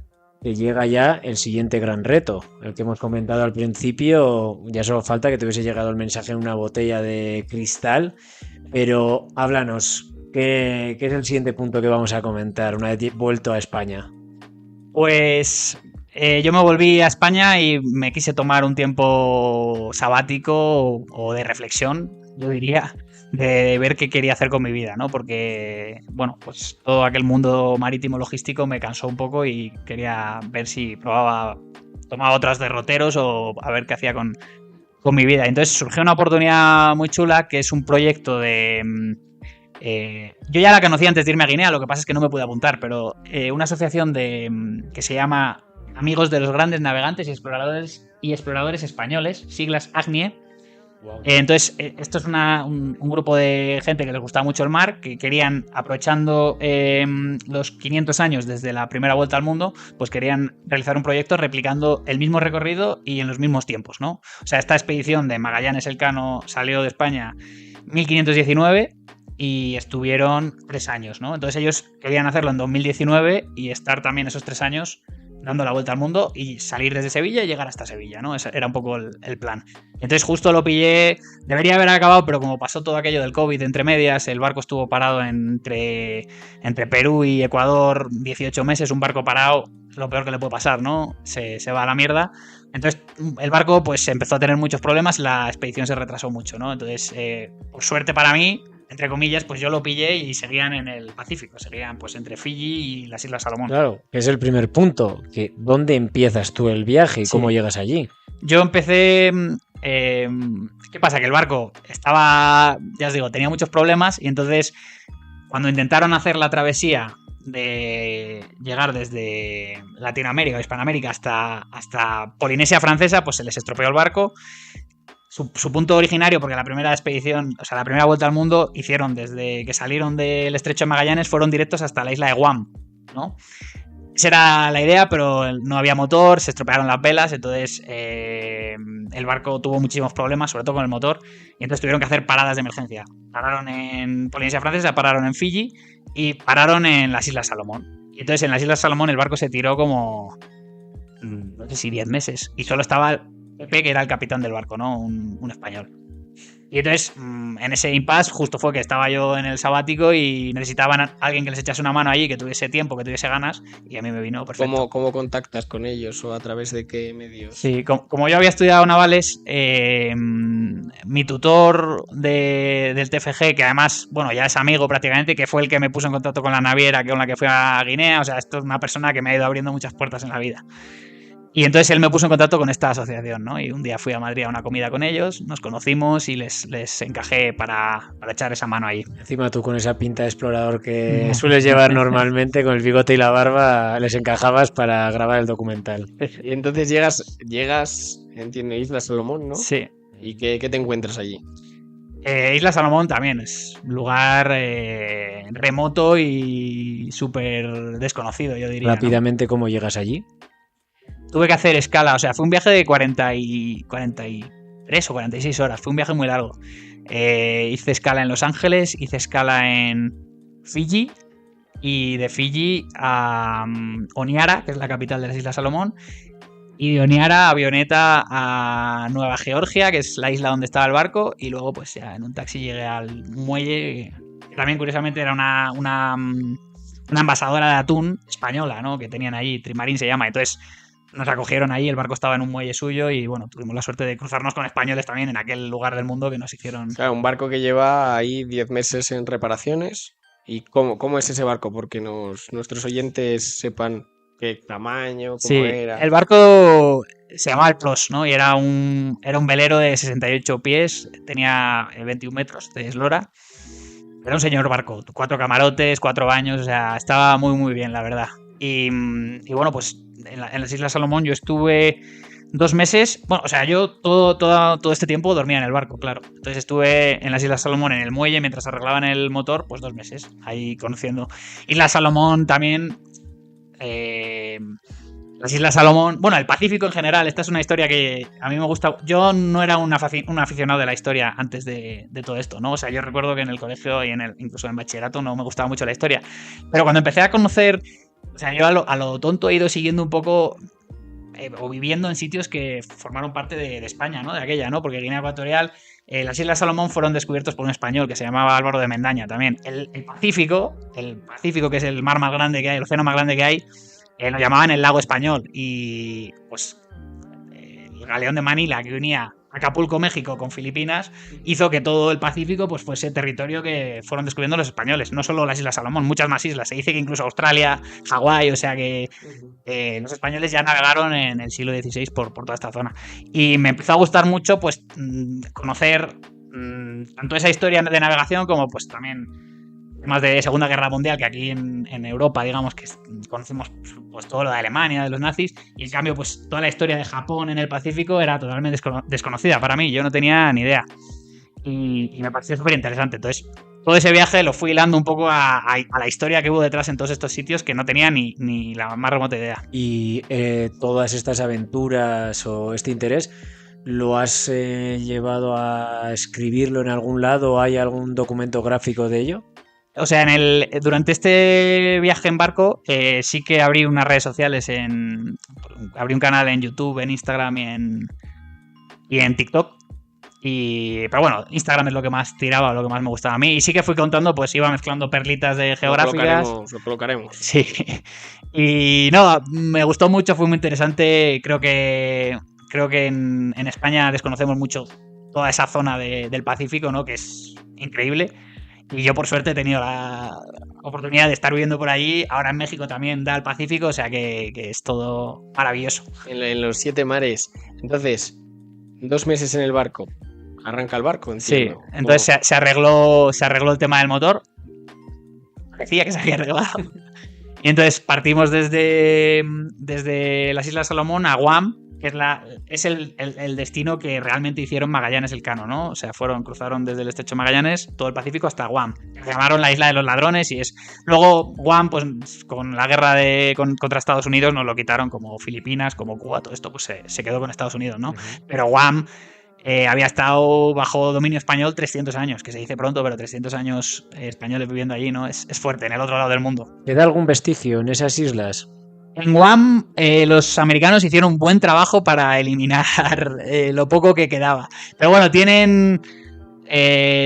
te llega ya el siguiente gran reto, el que hemos comentado al principio. Ya solo falta que te hubiese llegado el mensaje en una botella de cristal, pero háblanos, ¿qué es el siguiente punto que vamos a comentar una vez vuelto a España? Pues yo me volví a España y me quise tomar un tiempo sabático o de reflexión, yo diría, de ver qué quería hacer con mi vida, ¿no? Porque, bueno, pues todo aquel mundo marítimo logístico me cansó un poco y quería ver si tomaba otros derroteros o a ver qué hacía con mi vida. Entonces surgió una oportunidad muy chula que es un proyecto de... yo ya la conocía antes de irme a Guinea, lo que pasa es que no me pude apuntar, pero una asociación que se llama Amigos de los Grandes Navegantes y Exploradores Españoles, siglas AGNIE. Entonces, esto es un grupo de gente que les gustaba mucho el mar, que querían, aprovechando los 500 años desde la primera vuelta al mundo, pues querían realizar un proyecto replicando el mismo recorrido y en los mismos tiempos, ¿no? O sea, esta expedición de Magallanes Elcano salió de España 1519 y estuvieron 3 años, ¿no? Entonces ellos querían hacerlo en 2019 y estar también esos 3 años dando la vuelta al mundo y salir desde Sevilla y llegar hasta Sevilla, ¿no? Ese era un poco el plan. Entonces justo lo pillé, debería haber acabado, pero como pasó todo aquello del COVID entre medias, el barco estuvo parado entre Perú y Ecuador 18 meses, un barco parado, lo peor que le puede pasar, ¿no? Se va a la mierda. Entonces el barco pues empezó a tener muchos problemas, la expedición se retrasó mucho, ¿no? Entonces, por suerte para mí, entre comillas, pues yo lo pillé y seguían en el Pacífico, seguían pues entre Fiji y las Islas Salomón. Claro, que es el primer punto, que ¿dónde empiezas tú el viaje y cómo llegas allí? Yo empecé... ¿qué pasa? Que el barco estaba, ya os digo, tenía muchos problemas y entonces cuando intentaron hacer la travesía de llegar desde Latinoamérica o Hispanoamérica hasta Polinesia Francesa, pues se les estropeó el barco. Su punto originario, porque la primera expedición, o sea, la primera vuelta al mundo, hicieron desde que salieron del Estrecho de Magallanes, fueron directos hasta la isla de Guam, ¿no? Esa era la idea, pero no había motor, se estropearon las velas, entonces el barco tuvo muchísimos problemas, sobre todo con el motor, y entonces tuvieron que hacer paradas de emergencia. Pararon en Polinesia Francesa, pararon en Fiji y pararon en las Islas Salomón. Y entonces en las Islas Salomón el barco se tiró como, no sé si 10 meses, y solo estaba Pepe, que era el capitán del barco, ¿no? Un español. Y entonces, en ese impasse, justo fue que estaba yo en el sabático y necesitaban a alguien que les echase una mano allí, que tuviese tiempo, que tuviese ganas, y a mí me vino perfecto. ¿Cómo contactas con ellos o a través de qué medios? Sí, como yo había estudiado navales, mi tutor del TFG, que además, bueno, ya es amigo prácticamente, que fue el que me puso en contacto con la naviera con la que fui a Guinea, o sea, esto es una persona que me ha ido abriendo muchas puertas en la vida. Y entonces él me puso en contacto con esta asociación, ¿no? Y un día fui a Madrid a una comida con ellos, nos conocimos y les encajé para echar esa mano ahí. Encima tú con esa pinta de explorador que sueles llevar normalmente, con el bigote y la barba, les encajabas para grabar el documental. Y entonces llegas, entiendo, Isla Salomón, ¿no? Sí. ¿Y qué te encuentras allí? Isla Salomón también es un lugar remoto y súper desconocido, yo diría, ¿no? Rápidamente, ¿cómo llegas allí? Tuve que hacer escala, o sea, fue un viaje de 43 o 46 horas, fue un viaje muy largo. Hice escala en Los Ángeles, hice escala en Fiji y de Fiji a Honiara, que es la capital de las Islas Salomón, y de Honiara avioneta a Nueva Georgia, que es la isla donde estaba el barco, y luego pues ya en un taxi llegué al muelle, que también curiosamente era una envasadora de atún española, ¿no? Que tenían ahí, Trimarín se llama, entonces nos acogieron ahí, el barco estaba en un muelle suyo y bueno, tuvimos la suerte de cruzarnos con españoles también en aquel lugar del mundo que nos hicieron... Claro, un barco que lleva ahí 10 meses en reparaciones. ¿Y cómo es ese barco? Porque nuestros oyentes sepan qué tamaño, cómo era. El barco se llamaba el Plos, ¿no? Y era un velero de 68 pies, tenía 21 metros de eslora. Era un señor barco, 4 camarotes, 4 baños, o sea, estaba muy muy bien, la verdad. Y bueno, pues en las Islas Salomón yo estuve 2 meses. Bueno, o sea, yo todo este tiempo dormía en el barco, claro. Entonces estuve en las Islas Salomón en el muelle mientras arreglaban el motor, pues 2 meses ahí conociendo. Islas Salomón también. Las Islas Salomón, bueno, el Pacífico en general. Esta es una historia que a mí me gusta. Yo no era un aficionado de la historia antes de todo esto, ¿no? O sea, yo recuerdo que en el colegio y incluso en bachillerato no me gustaba mucho la historia. Pero cuando empecé a conocer, o sea, yo a lo tonto he ido siguiendo un poco o viviendo en sitios que formaron parte de España, ¿no? De aquella, ¿no? Porque Guinea Ecuatorial, las Islas Salomón fueron descubiertos por un español que se llamaba Álvaro de Mendaña también. El Pacífico, que es el mar más grande que hay, el océano más grande que hay, lo llamaban el lago español. Y pues el galeón de Manila, que unía Acapulco, México con Filipinas, hizo que todo el Pacífico pues fuese territorio que fueron descubriendo los españoles. No solo las Islas Salomón, muchas más islas. Se dice que incluso Australia, Hawái, o sea que los españoles ya navegaron en el siglo XVI por toda esta zona. Y me empezó a gustar mucho pues conocer tanto esa historia de navegación como pues también temas de Segunda Guerra Mundial, que aquí en Europa, digamos, que conocemos pues todo lo de Alemania, de los nazis, y en cambio, pues toda la historia de Japón en el Pacífico era totalmente desconocida para mí, yo no tenía ni idea. Y me pareció súper interesante. Entonces, todo ese viaje lo fui hilando un poco a la historia que hubo detrás en todos estos sitios que no tenía ni la más remota idea. Y todas estas aventuras o este interés, ¿lo has llevado a escribirlo en algún lado? ¿Hay algún documento gráfico de ello? O sea, durante este viaje en barco sí que abrí unas redes sociales, abrí un canal en YouTube, en Instagram y en TikTok. Pero bueno, Instagram es lo que más tiraba, lo que más me gustaba a mí. Y sí que fui contando, pues iba mezclando perlitas de geográficas. Lo colocaremos. Sí. Y no, me gustó mucho, fue muy interesante. Creo que en España desconocemos mucho toda esa zona del Pacífico, ¿no? Que es increíble. Y yo por suerte he tenido la oportunidad de estar viviendo por allí. Ahora en México también da el Pacífico, o sea que es todo maravilloso. En los 7 mares. Entonces, 2 meses en el barco. Arranca el barco, entiendo. Sí, entonces se arregló el tema del motor. Parecía que se había arreglado. Y entonces partimos desde las Islas Salomón a Guam, que es el destino que realmente hicieron Magallanes Elcano, ¿no? O sea, cruzaron desde el estrecho Magallanes todo el Pacífico hasta Guam. Se llamaron la Isla de los Ladrones y es... Luego Guam, pues con la guerra contra Estados Unidos nos lo quitaron, como Filipinas, como Cuba, todo esto pues se quedó con Estados Unidos, ¿no? Pero Guam había estado bajo dominio español 300 años, que se dice pronto, pero 300 años españoles viviendo allí, ¿no? Es fuerte, en el otro lado del mundo. ¿Queda algún vestigio en esas islas? En Guam los americanos hicieron un buen trabajo para eliminar lo poco que quedaba. Pero bueno,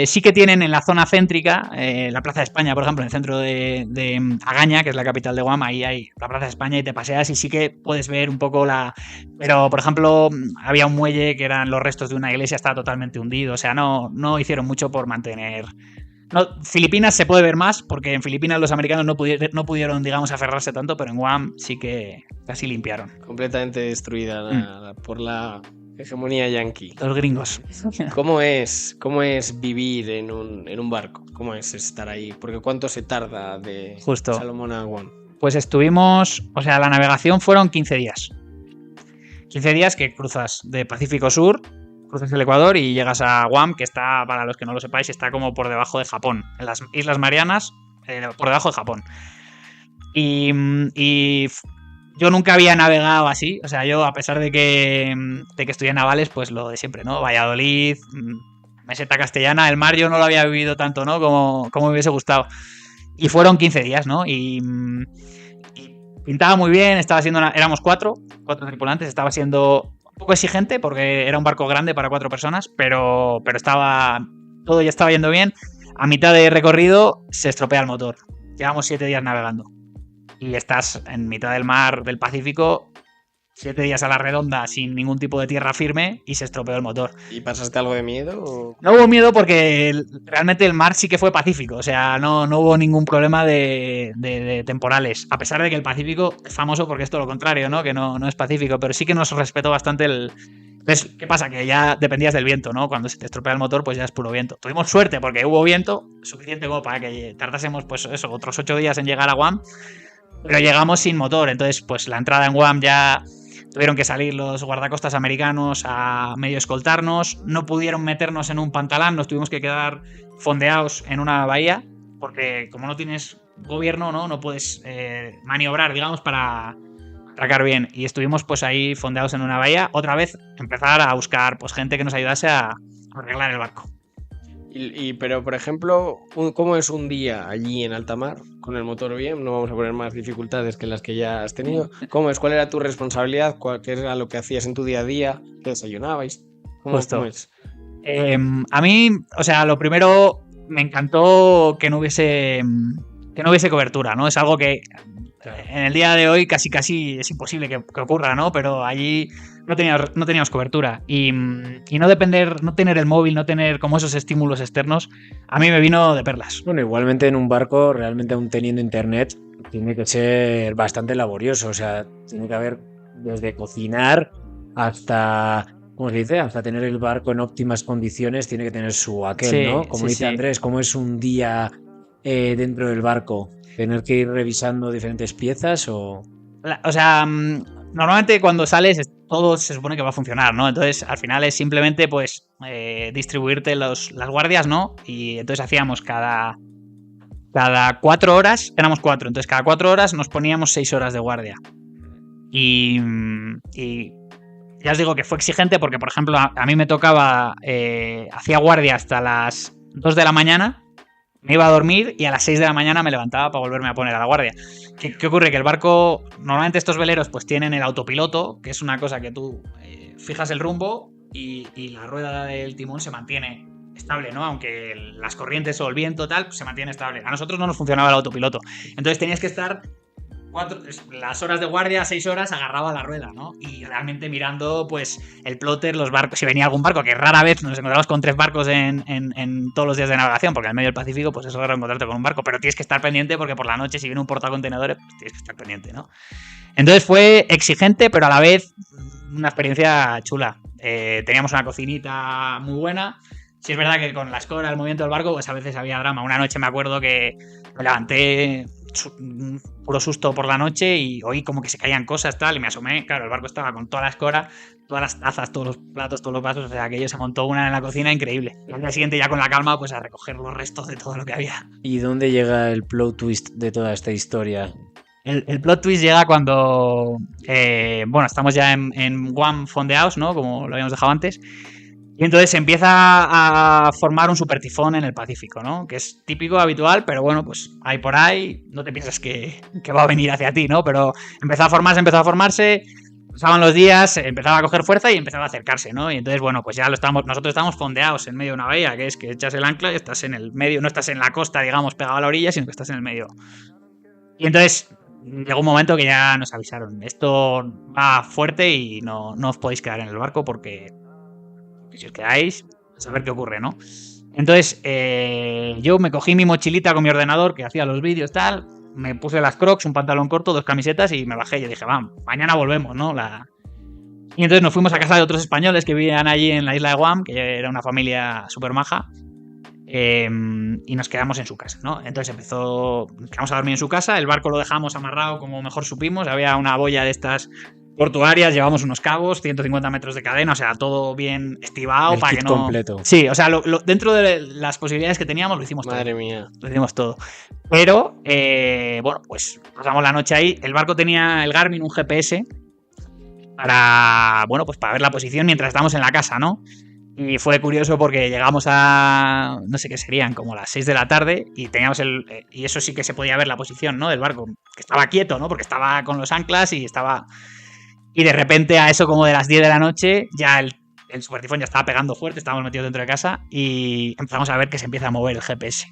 sí que tienen en la zona céntrica, la Plaza de España, por ejemplo, en el centro de Agaña, que es la capital de Guam, ahí hay la Plaza de España y te paseas y sí que puedes ver un poco Pero, por ejemplo, había un muelle que eran los restos de una iglesia, estaba totalmente hundido, o sea, no hicieron mucho por mantener No, Filipinas se puede ver más, porque en Filipinas los americanos no pudieron, digamos, aferrarse tanto, pero en Guam sí que casi limpiaron. Completamente destruida por la hegemonía yanqui. Los gringos. ¿Cómo es vivir en un barco? ¿Cómo es estar ahí? Porque ¿cuánto se tarda de Justo. Salomón a Guam? Pues estuvimos, o sea, la navegación fueron 15 días. 15 días que cruzas de Pacífico Sur, cruzas el Ecuador y llegas a Guam, que está, para los que no lo sepáis, está como por debajo de Japón, en las Islas Marianas, por debajo de Japón. Y yo nunca había navegado así, o sea, yo a pesar de que estudié navales, pues lo de siempre, ¿no? Valladolid, meseta castellana, el mar yo no lo había vivido tanto, ¿no? Como me hubiese gustado. Y fueron 15 días, ¿no? Y pintaba muy bien, éramos cuatro tripulantes, estaba siendo un poco exigente porque era un barco grande para 4 personas, pero todo ya estaba yendo bien. A mitad de recorrido se estropea el motor. Llevamos 7 días navegando. Y estás en mitad del mar del Pacífico, 7 días a la redonda sin ningún tipo de tierra firme y se estropeó el motor. ¿Y pasaste algo de miedo? ¿O? No hubo miedo porque realmente el mar sí que fue pacífico, o sea, no hubo ningún problema de temporales, a pesar de que el Pacífico es famoso porque es todo lo contrario, ¿no? Que no es pacífico, pero sí que nos respetó bastante Entonces, ¿qué pasa? Que ya dependías del viento, ¿no? Cuando se te estropea el motor, pues ya es puro viento. Tuvimos suerte porque hubo viento suficiente como para que tardásemos, pues eso, otros 8 días en llegar a Guam, pero llegamos sin motor, entonces pues la entrada en Guam ya tuvieron que salir los guardacostas americanos a medio escoltarnos, no pudieron meternos en un pantalán, nos tuvimos que quedar fondeados en una bahía, porque como no tienes gobierno, no puedes maniobrar, digamos, para atracar bien, y estuvimos pues ahí fondeados en una bahía, otra vez empezar a buscar pues gente que nos ayudase a arreglar el barco. Pero, por ejemplo, ¿cómo es un día allí en alta mar con el motor bien? No vamos a poner más dificultades que las que ya has tenido. ¿Cómo es? ¿Cuál era tu responsabilidad? ¿Qué era lo que hacías en tu día a día? ¿Qué desayunabais? ¿Cómo es? A mí, o sea, lo primero me encantó que no hubiese cobertura, ¿no? Es algo que en el día de hoy casi es imposible que ocurra, ¿no? Pero allí no teníamos cobertura y no tener el móvil, no tener como esos estímulos externos, a mí me vino de perlas. Bueno, igualmente en un barco, realmente aún teniendo internet, tiene que ser bastante laborioso, o sea, tiene que haber desde cocinar hasta, ¿cómo se dice? Hasta tener el barco en óptimas condiciones, tiene que tener su aquel, Sí, ¿no? Como dice Andrés, ¿cómo es un día dentro del barco? ¿Tener que ir revisando diferentes piezas o...? O sea, normalmente cuando sales todo se supone que va a funcionar, ¿no? Entonces al final es simplemente pues distribuirte las guardias, ¿no? Y entonces hacíamos cada 4 horas, éramos 4, entonces cada 4 horas nos poníamos 6 horas de guardia. Y ya os digo que fue exigente porque, por ejemplo, a mí me tocaba, hacía guardia hasta las 2 de la mañana, me iba a dormir y a las 6 de la mañana me levantaba para volverme a poner a la guardia. ¿Qué ocurre? Que el barco, normalmente estos veleros pues tienen el autopiloto, que es una cosa que tú fijas el rumbo y la rueda del timón se mantiene estable, ¿no? Aunque las corrientes o el viento tal, pues se mantiene estable. A nosotros no nos funcionaba el autopiloto. Entonces tenías que estar las horas de guardia, 6 horas, agarraba la rueda, ¿no? Y realmente mirando, pues, el plotter, los barcos, si venía algún barco, que rara vez nos encontramos con 3 barcos en todos los días de navegación, porque en el medio del Pacífico, pues es raro encontrarte con un barco, pero tienes que estar pendiente porque por la noche, si viene un portacontenedores, pues tienes que estar pendiente, ¿no? Entonces fue exigente, pero a la vez una experiencia chula. Teníamos una cocinita muy buena. Sí es verdad que con la escora, el movimiento del barco, pues a veces había drama. Una noche me acuerdo que me levanté puro susto por la noche y oí como que se caían cosas tal y me asomé. Claro, el barco estaba con toda la escora, todas las tazas, todos los platos, todos los vasos, o sea, aquello se montó una en la cocina increíble. Y al día siguiente ya con la calma pues a recoger los restos de todo lo que había. ¿Y dónde llega el plot twist de toda esta historia? El plot twist llega cuando estamos ya en Guam fondeados, ¿no? Como lo habíamos dejado antes. Y entonces se empieza a formar un supertifón en el Pacífico, ¿no? Que es típico, habitual, pero bueno, pues hay por ahí, no te piensas que va a venir hacia ti, ¿no? Pero empezó a formarse, pasaban los días, empezaba a coger fuerza y empezaba a acercarse, ¿no? Y entonces, bueno, pues ya nosotros estamos fondeados en medio de una bahía, que es que echas el ancla y estás en el medio, no estás en la costa, digamos, pegado a la orilla, sino que estás en el medio. Y entonces llegó un momento que ya nos avisaron, esto va fuerte y no os podéis quedar en el barco porque si os quedáis, a saber qué ocurre, ¿no? Entonces, yo me cogí mi mochilita con mi ordenador, que hacía los vídeos, tal, me puse las Crocs, un pantalón corto, 2 camisetas y me bajé. Y dije, vamos, mañana volvemos, ¿no? Y entonces nos fuimos a casa de otros españoles que vivían allí en la isla de Guam, que era una familia súper maja, y nos quedamos en su casa, ¿no? Entonces nos quedamos a dormir en su casa, el barco lo dejamos amarrado como mejor supimos, había una boya de estas portuarias, llevamos unos cabos, 150 metros de cadena, o sea, todo bien estibado El para kit que no... completo. Sí, o sea, dentro de las posibilidades que teníamos lo hicimos todo. Madre mía. Lo hicimos todo. Pero, bueno, pues pasamos la noche ahí. El barco tenía el Garmin, un GPS, para ver la posición mientras estábamos en la casa, ¿no? Y fue curioso porque llegamos a, no sé qué serían, como las 6 de la tarde y teníamos y eso sí que se podía ver la posición, ¿no? Del barco, que estaba quieto, ¿no? Porque estaba con los anclas y estaba... Y de repente a eso como de las 10 de la noche ya el supertifón ya estaba pegando fuerte, estábamos metidos dentro de casa y empezamos a ver que se empieza a mover el GPS.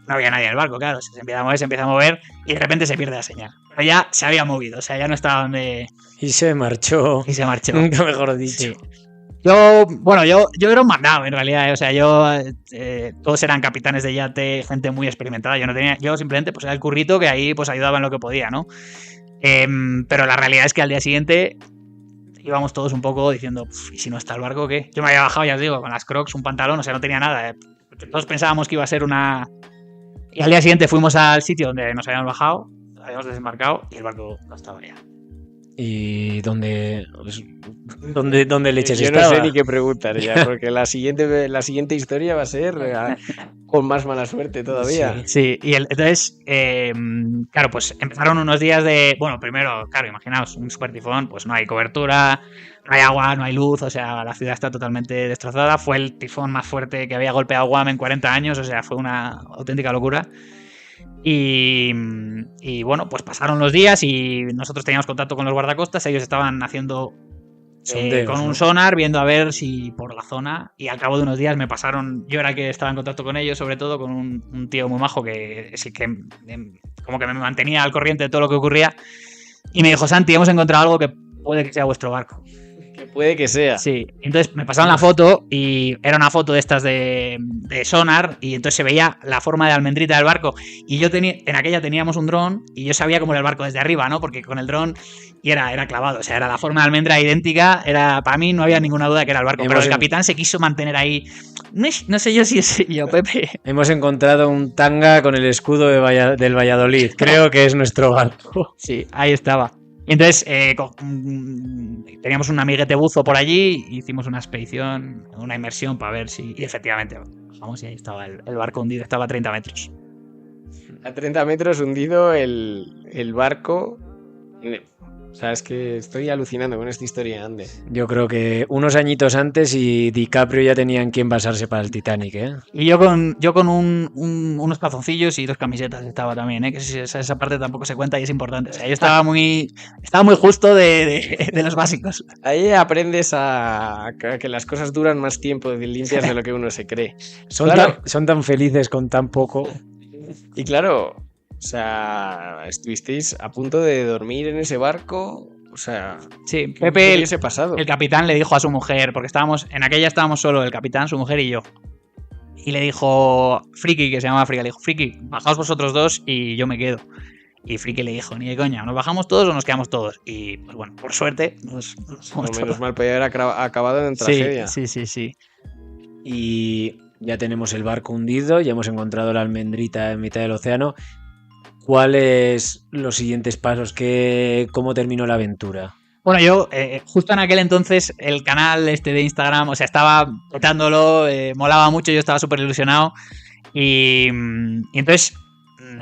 No había nadie en el barco, claro, se empieza a mover y de repente se pierde la señal. Pero ya se había movido, o sea, ya no estaba donde... Y se marchó. Y se marchó. Nunca mejor dicho. Sí. Yo era un mandado en realidad, o sea, todos eran capitanes de yate, gente muy experimentada, yo simplemente pues era el currito que ahí pues ayudaba en lo que podía, ¿no? Pero la realidad es que al día siguiente íbamos todos un poco diciendo, ¿y si no está el barco qué? Yo me había bajado, ya os digo, con las Crocs, un pantalón, o sea, no tenía nada. Todos pensábamos que iba a ser una... Y al día siguiente fuimos al sitio donde nos habíamos bajado, habíamos desembarcado y el barco no estaba ya. ¿Y dónde leches Yo estaba? no sé ni qué preguntar ya, porque la siguiente historia va a ser con más mala suerte todavía. Sí, y entonces, claro, pues empezaron unos días de... Bueno, primero, claro, imaginaos, un super tifón, pues no hay cobertura, no hay agua, no hay luz, o sea, la ciudad está totalmente destrozada. Fue el tifón más fuerte que había golpeado Guam en 40 años, o sea, fue una auténtica locura. Y bueno, pues pasaron los días y nosotros teníamos contacto con los guardacostas, ellos estaban haciendo Sondeos, con un ¿no? sonar, viendo a ver si por la zona, y al cabo de unos días me pasaron, yo era el que estaba en contacto con ellos, sobre todo con un tío muy majo que es el que como que me mantenía al corriente de todo lo que ocurría, y me dijo, Santi, hemos encontrado algo que puede que sea vuestro barco. Que puede que sea. Sí, entonces me pasaron la foto y era una foto de estas de sonar y entonces se veía la forma de almendrita del barco y en aquella teníamos un dron y yo sabía cómo era el barco desde arriba, ¿no? Porque con el dron y era clavado, o sea, era la forma de almendra idéntica, para mí no había ninguna duda de que era el barco, pero el capitán se quiso mantener ahí, no sé yo si es yo, Pepe. Hemos encontrado un tanga con el escudo del Valladolid, creo que es nuestro barco. Sí, ahí estaba. Y entonces teníamos un amiguete buzo por allí, hicimos una expedición, una inmersión para ver si... Y efectivamente, vamos, y ahí estaba el barco hundido, estaba a 30 metros. A 30 metros hundido el barco. O sea, es que estoy alucinando con esta historia, Ande. Yo creo que unos añitos antes y DiCaprio ya tenían quien basarse para el Titanic, ¿eh? Y yo con unos calzoncillos y 2 camisetas estaba también, ¿eh? Que esa parte tampoco se cuenta y es importante. O sea, yo estaba muy justo de los básicos. Ahí aprendes a que las cosas duran más tiempo de limpias de lo que uno se cree. Son tan felices con tan poco. Y claro, o sea, estuvisteis a punto de dormir en ese barco. O sea, sí, ¿qué Pepe, hubiese pasado? El capitán le dijo a su mujer, porque en aquella estábamos solo el capitán, su mujer y yo. Y le dijo, Friki, que se llama Friki, le dijo, Friki, bajaos vosotros dos y yo me quedo. Y Friki le dijo, ni de coña, ¿nos bajamos todos o nos quedamos todos? Y pues bueno, por suerte, nos menos mal podía haber acabado en tragedia. Sí. Y ya tenemos el barco hundido, ya hemos encontrado la almendrita en mitad del océano. ¿Cuáles los siguientes pasos? ¿Cómo terminó la aventura? Bueno, yo justo en aquel entonces el canal de Instagram, o sea, estaba petándolo, molaba mucho, yo estaba súper ilusionado y entonces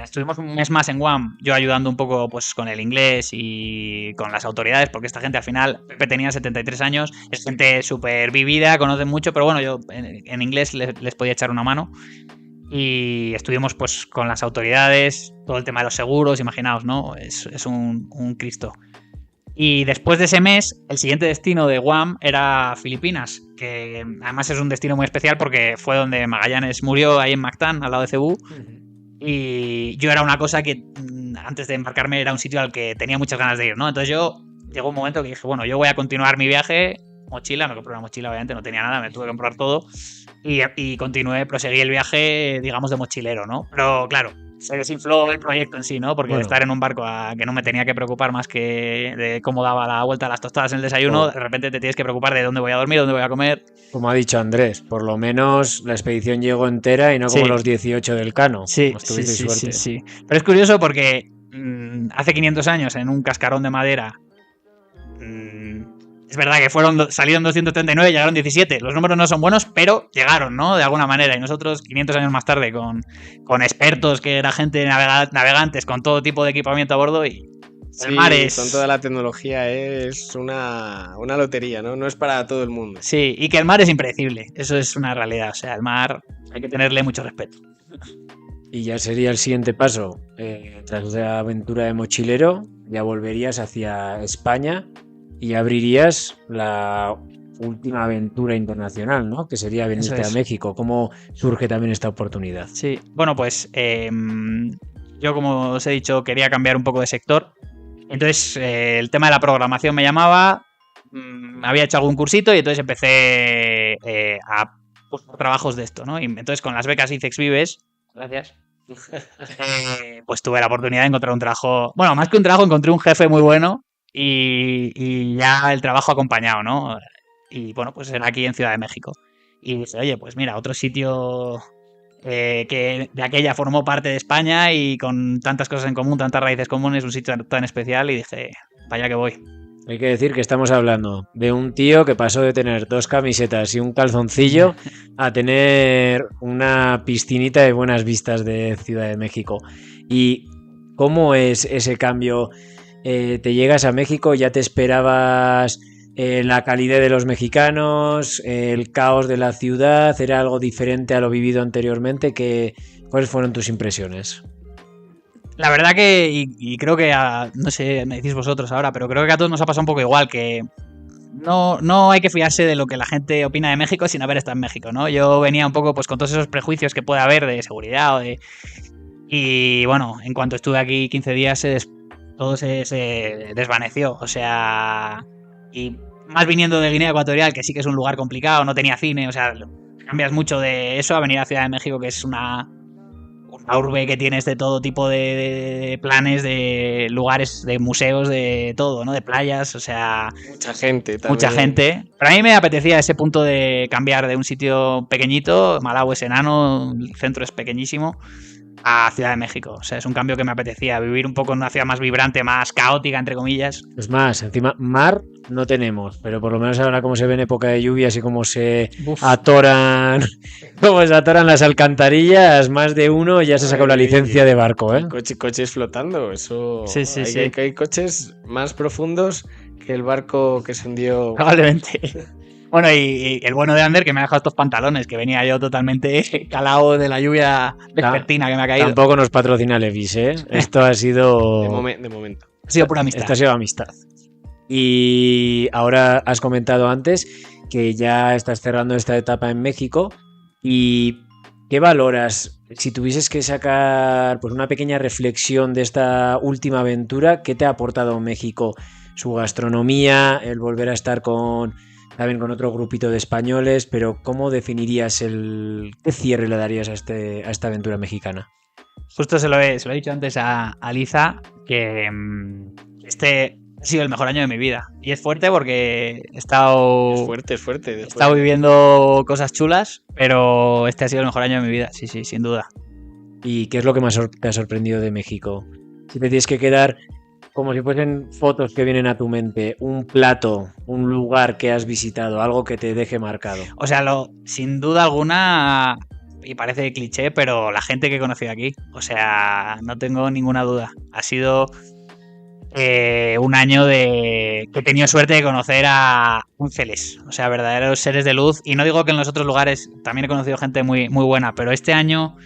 estuvimos un mes más en Guam, yo ayudando un poco pues con el inglés y con las autoridades, porque esta gente al final, Pepe tenía 73 años, es gente súper vivida, conocen mucho, pero bueno, yo en inglés les podía echar una mano. Y estuvimos pues con las autoridades, todo el tema de los seguros, imaginaos, ¿no? Es un Cristo. Y después de ese mes, el siguiente destino de Guam era Filipinas, que además es un destino muy especial porque fue donde Magallanes murió, ahí en Mactán, al lado de Cebú. Y yo era una cosa que antes de embarcarme era un sitio al que tenía muchas ganas de ir, ¿no? Entonces llegó un momento que dije, bueno, yo voy a continuar mi viaje mochila, no compré una mochila, obviamente, no tenía nada, me tuve que comprar todo. Y continué, proseguí el viaje, digamos, de mochilero, ¿no? Pero claro, se desinfló el proyecto en sí, ¿no? Porque Bueno. estar en un barco que no me tenía que preocupar más que de cómo daba la vuelta a las tostadas en el desayuno, de repente te tienes que preocupar de dónde voy a dormir, dónde voy a comer. Como ha dicho Andrés, por lo menos la expedición llegó entera y no como Sí. los 18 del Cano. Sí, Os tuvisteis suerte. sí. Pero es curioso porque hace 500 años en un cascarón de madera, es verdad que salieron 239 y llegaron 17. Los números no son buenos, pero llegaron, ¿no? De alguna manera. Y nosotros, 500 años más tarde, con expertos, que era gente navegantes, con todo tipo de equipamiento a bordo y el mar es... con toda la tecnología es una lotería, ¿no? No es para todo el mundo. Sí, y que el mar es impredecible. Eso es una realidad. O sea, el mar hay que tenerle mucho respeto. Y ya sería el siguiente paso. Tras la aventura de mochilero, ya volverías hacia España y abrirías la última aventura internacional, ¿no? Que sería venirte Eso es. a México. ¿Cómo surge también esta oportunidad? Sí, bueno, pues yo, como os he dicho, quería cambiar un poco de sector. Entonces, el tema de la programación me llamaba, había hecho algún cursito y entonces empecé a buscar trabajos de esto, ¿no? Y entonces con las becas ICEX Vives, gracias, pues tuve la oportunidad de encontrar un trabajo, bueno, más que un trabajo, encontré un jefe muy bueno y ya el trabajo acompañado, ¿no? Y bueno, pues era aquí en Ciudad de México. Y dije, oye, pues mira, otro sitio que de aquella formó parte de España y con tantas cosas en común, tantas raíces comunes, un sitio tan especial, y dije, vaya que voy. Hay que decir que estamos hablando de un tío que pasó de tener 2 camisetas y un calzoncillo a tener una piscinita de buenas vistas de Ciudad de México. ¿Y cómo es ese cambio? ¿Te llegas a México, ya te esperabas la calidez de los mexicanos, el caos de la ciudad? ¿Era algo diferente a lo vivido anteriormente? ¿Cuáles fueron tus impresiones? La verdad que, y creo que, no sé, me decís vosotros ahora, pero creo que a todos nos ha pasado un poco igual, que no hay que fiarse de lo que la gente opina de México sin haber estado en México, ¿no? Yo venía un poco pues con todos esos prejuicios que puede haber de seguridad y bueno, en cuanto estuve aquí 15 días todo se desvaneció, o sea, y más viniendo de Guinea Ecuatorial, que sí que es un lugar complicado, no tenía cine, o sea, cambias mucho de eso a venir a Ciudad de México, que es una urbe que tienes de todo tipo de planes, de lugares, de museos, de todo, ¿no? De playas, o sea... Mucha gente también. Mucha gente. Pero a mí me apetecía ese punto de cambiar de un sitio pequeñito, Malabo es enano, el centro es pequeñísimo, a Ciudad de México. O sea, es un cambio que me apetecía, vivir un poco en una ciudad más vibrante, más caótica, entre comillas. Es más, encima, mar no tenemos, pero por lo menos ahora como se ve en época de lluvias y cómo se atoran las alcantarillas, más de uno ya se sacó la licencia de barco, ¿eh? Coches flotando, eso... Sí. Hay coches más profundos que el barco que se hundió. Probablemente. Bueno, y el bueno de Ander, que me ha dejado estos pantalones, que venía yo totalmente calado de la lluvia vespertina que me ha caído. Tampoco nos patrocina Levis, ¿eh? Esto ha sido... De momento. Ha sido pura amistad. Esto ha sido amistad. Y ahora has comentado antes que ya estás cerrando esta etapa en México. ¿Y qué valoras? Si tuvieses que sacar pues, una pequeña reflexión de esta última aventura, ¿qué te ha aportado México? Su gastronomía, el volver a estar también con otro grupito de españoles, pero ¿cómo definirías qué cierre le darías a esta aventura mexicana? Justo se lo he dicho antes a Liza, que este ha sido el mejor año de mi vida. Y es fuerte porque he estado... Es fuerte. He estado viviendo cosas chulas, pero este ha sido el mejor año de mi vida, sí, sin duda. ¿Y qué es lo que más te ha sorprendido de México? Si te tienes que quedar como si fuesen fotos que vienen a tu mente, un plato, un lugar que has visitado, algo que te deje marcado. O sea, sin duda alguna, y parece cliché, pero la gente que he conocido aquí, o sea, no tengo ninguna duda. Ha sido un año que he tenido suerte de conocer a ángeles, o sea, verdaderos seres de luz. Y no digo que en los otros lugares también he conocido gente muy, muy buena, pero este año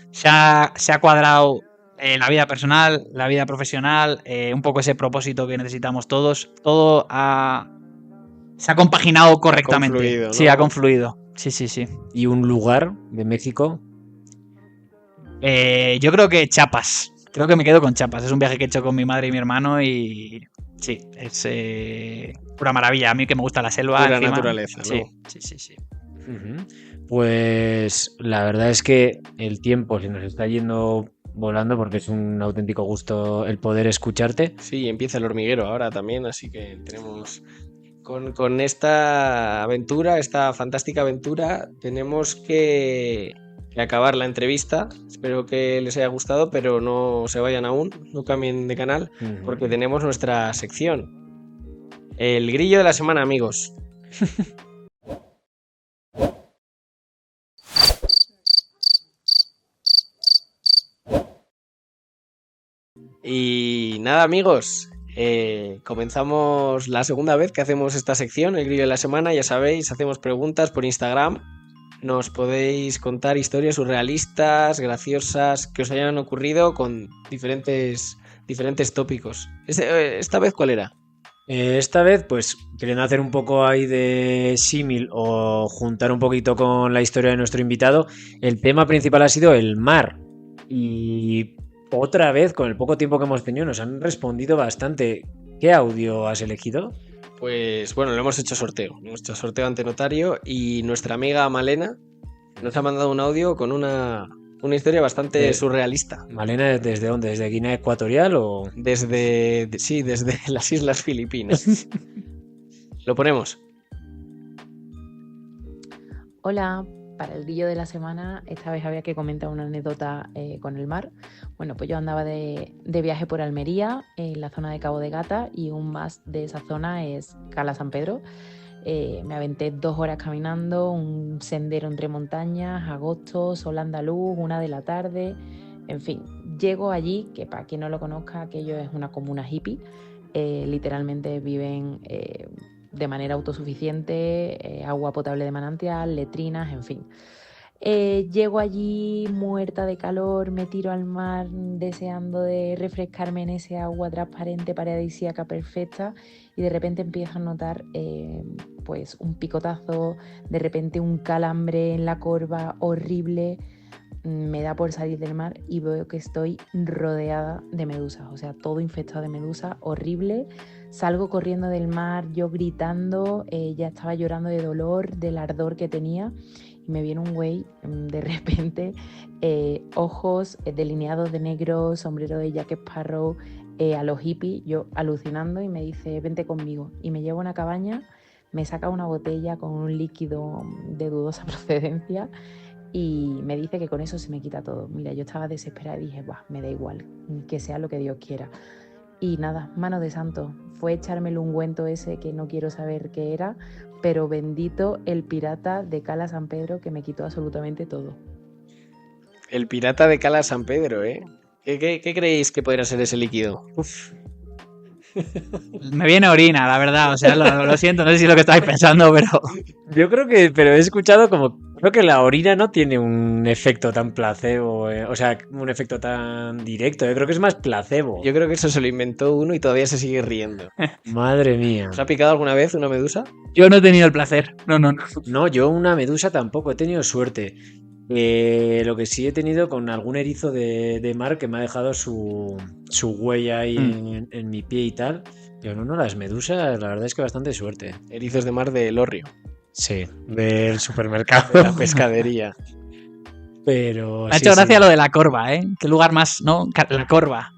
se ha cuadrado la vida personal, la vida profesional, un poco ese propósito que necesitamos todos. Todo se ha compaginado correctamente. Ha confluido, ¿no? Sí, ha confluido. Sí. ¿Y un lugar de México? Yo creo que Chiapas. Creo que me quedo con Chiapas. Es un viaje que he hecho con mi madre y mi hermano y Sí, es pura maravilla. A mí que me gusta la selva. Pura encima. naturaleza, ¿no? Sí. Ujú. Pues la verdad es que el tiempo se nos está yendo volando porque es un auténtico gusto el poder escucharte. Sí, empieza el hormiguero ahora también, así que tenemos... Con esta aventura, esta fantástica aventura, tenemos que acabar la entrevista. Espero que les haya gustado, pero no se vayan aún, no cambien de canal, porque tenemos nuestra sección. El grillo de la semana, amigos. Y nada, amigos, comenzamos la segunda vez que hacemos esta sección, el grillo de la semana. Ya sabéis, hacemos preguntas por Instagram. Nos podéis contar historias surrealistas, graciosas, que os hayan ocurrido con diferentes tópicos. ¿Esta vez cuál era? Esta vez, pues, queriendo hacer un poco ahí de símil o juntar un poquito con la historia de nuestro invitado, el tema principal ha sido el mar. Y otra vez, con el poco tiempo que hemos tenido, nos han respondido bastante. ¿Qué audio has elegido? Pues bueno, lo hemos hecho sorteo. Hemos hecho sorteo ante notario y nuestra amiga Malena nos ha mandado un audio con una historia bastante surrealista. Malena, ¿desde dónde? ¿Desde Guinea Ecuatorial o...? Desde las Islas Filipinas. Lo ponemos. Hola, para el grillo de la semana, esta vez había que comentar una anécdota con el mar. Bueno, pues yo andaba de viaje por Almería, en la zona de Cabo de Gata, y un más de esa zona es Cala San Pedro. Me aventé 2 horas caminando, un sendero entre montañas, agosto, sol andaluz, 1 de la tarde, en fin. Llego allí, que para quien no lo conozca, aquello es una comuna hippie, literalmente viven de manera autosuficiente, agua potable de manantial, letrinas, en fin. Llego allí muerta de calor, me tiro al mar deseando de refrescarme en ese agua transparente, paradisíaca, perfecta, y de repente empiezo a notar pues un picotazo, de repente un calambre en la corva horrible. Me da por salir del mar y veo que estoy rodeada de medusas, o sea, todo infectado de medusas, horrible. Salgo corriendo del mar, yo gritando, ya estaba llorando de dolor, del ardor que tenía, y me viene un güey de repente, ojos delineados de negro, sombrero de Jack Sparrow, a los hippies, yo alucinando, y me dice, vente conmigo, y me lleva a una cabaña, me saca una botella con un líquido de dudosa procedencia, y me dice que con eso se me quita todo. Mira, yo estaba desesperada y dije, me da igual, que sea lo que Dios quiera. Y nada, mano de santo, fue echarme el ungüento ese que no quiero saber qué era, pero bendito el pirata de Cala San Pedro que me quitó absolutamente todo. El pirata de Cala San Pedro, ¿eh? ¿Qué creéis que podría ser ese líquido? Uf. Me viene orina, la verdad. O sea, lo siento, no sé si es lo que estáis pensando, pero... Yo creo que, pero he escuchado como... Creo que la orina no tiene un efecto tan placebo, o sea, un efecto tan directo. Yo creo que es más placebo. Yo creo que eso se lo inventó uno y todavía se sigue riendo. Madre mía. ¿Os ha picado alguna vez una medusa? Yo no he tenido el placer. No. No, yo una medusa tampoco, he tenido suerte. Lo que sí he tenido con algún erizo de mar que me ha dejado su huella ahí en mi pie y tal. Pero no, las medusas, la verdad es que bastante suerte. Erizos de mar de Elorrio. Sí, del supermercado. De la pescadería. Pero Me ha hecho gracia lo de la corva, ¿eh? ¿Qué lugar más, no? La corva.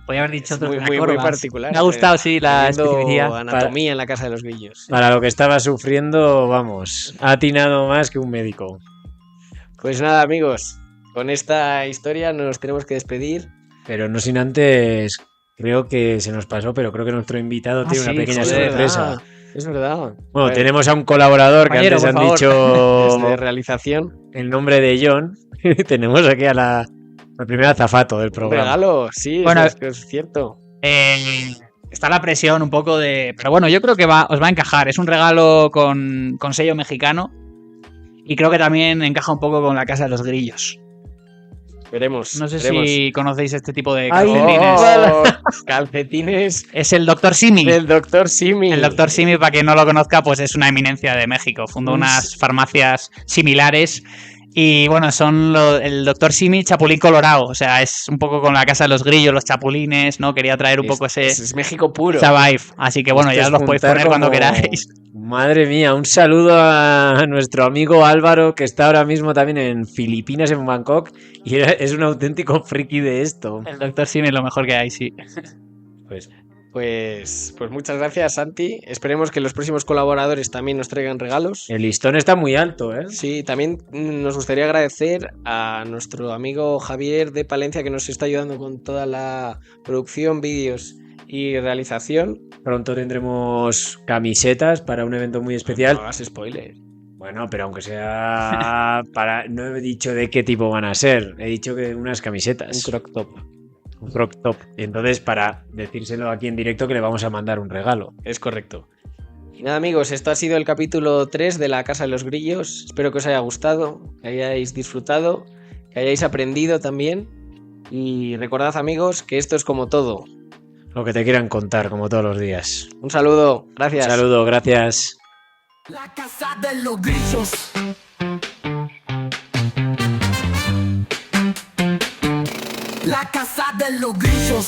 Podría haber dicho otro. Muy particular. Me ha gustado, sí, la especificidad. Anatomía en la casa de los grillos. Para lo que estaba sufriendo, vamos, ha atinado más que un médico. Pues nada, amigos, con esta historia nos tenemos que despedir. Pero no sin antes, creo que se nos pasó, pero creo que nuestro invitado tiene una pequeña sorpresa. Es verdad. Bueno, tenemos a un colaborador que antes han dicho de realización. El nombre de John. Tenemos aquí a la primera azafato del programa. Un regalo, sí, bueno, es cierto. Está la presión un poco de... Pero bueno, yo creo que os va a encajar. Es un regalo con sello mexicano. Y creo que también encaja un poco con la casa de los grillos. Veremos. No sé si conocéis este tipo de calcetines. Calcetines. Es el Dr. Simi. El Dr. Simi. El Dr. Simi, para quien no lo conozca, pues es una eminencia de México. Fundó unas farmacias similares Y bueno, son el Dr. Simi Chapulín Colorado. O sea, es un poco con la Casa de los Grillos, los chapulines, ¿no? Quería traer un poco Es México puro. esa vibe. Así que bueno, Esto ya es los podéis juntar poner cuando como- queráis. Madre mía, un saludo a nuestro amigo Álvaro, que está ahora mismo también en Filipinas, en Bangkok, y es un auténtico friki de esto. El Dr. Simi es lo mejor que hay, sí. Pues Pues muchas gracias, Santi. Esperemos que los próximos colaboradores también nos traigan regalos. el listón está muy alto, ¿eh? Sí, también nos gustaría agradecer a nuestro amigo Javier de Palencia, que nos está ayudando con toda la producción, vídeos y realización. Pronto tendremos camisetas para un evento muy especial. No hagas spoiler. Bueno, pero aunque sea para... No he dicho de qué tipo van a ser, he dicho que unas camisetas. Un crop top. Un crop top. Y entonces, para decírselo aquí en directo, que le vamos a mandar un regalo. Es correcto. Y nada, amigos, esto ha sido el capítulo 3 de La Casa de los Grillos. Espero que os haya gustado, que hayáis disfrutado, que hayáis aprendido también. Y recordad, amigos, que esto es como todo. Lo que te quieran contar, como todos los días. Un saludo, gracias. Un saludo, gracias. La casa de los grillos. La casa de los grillos.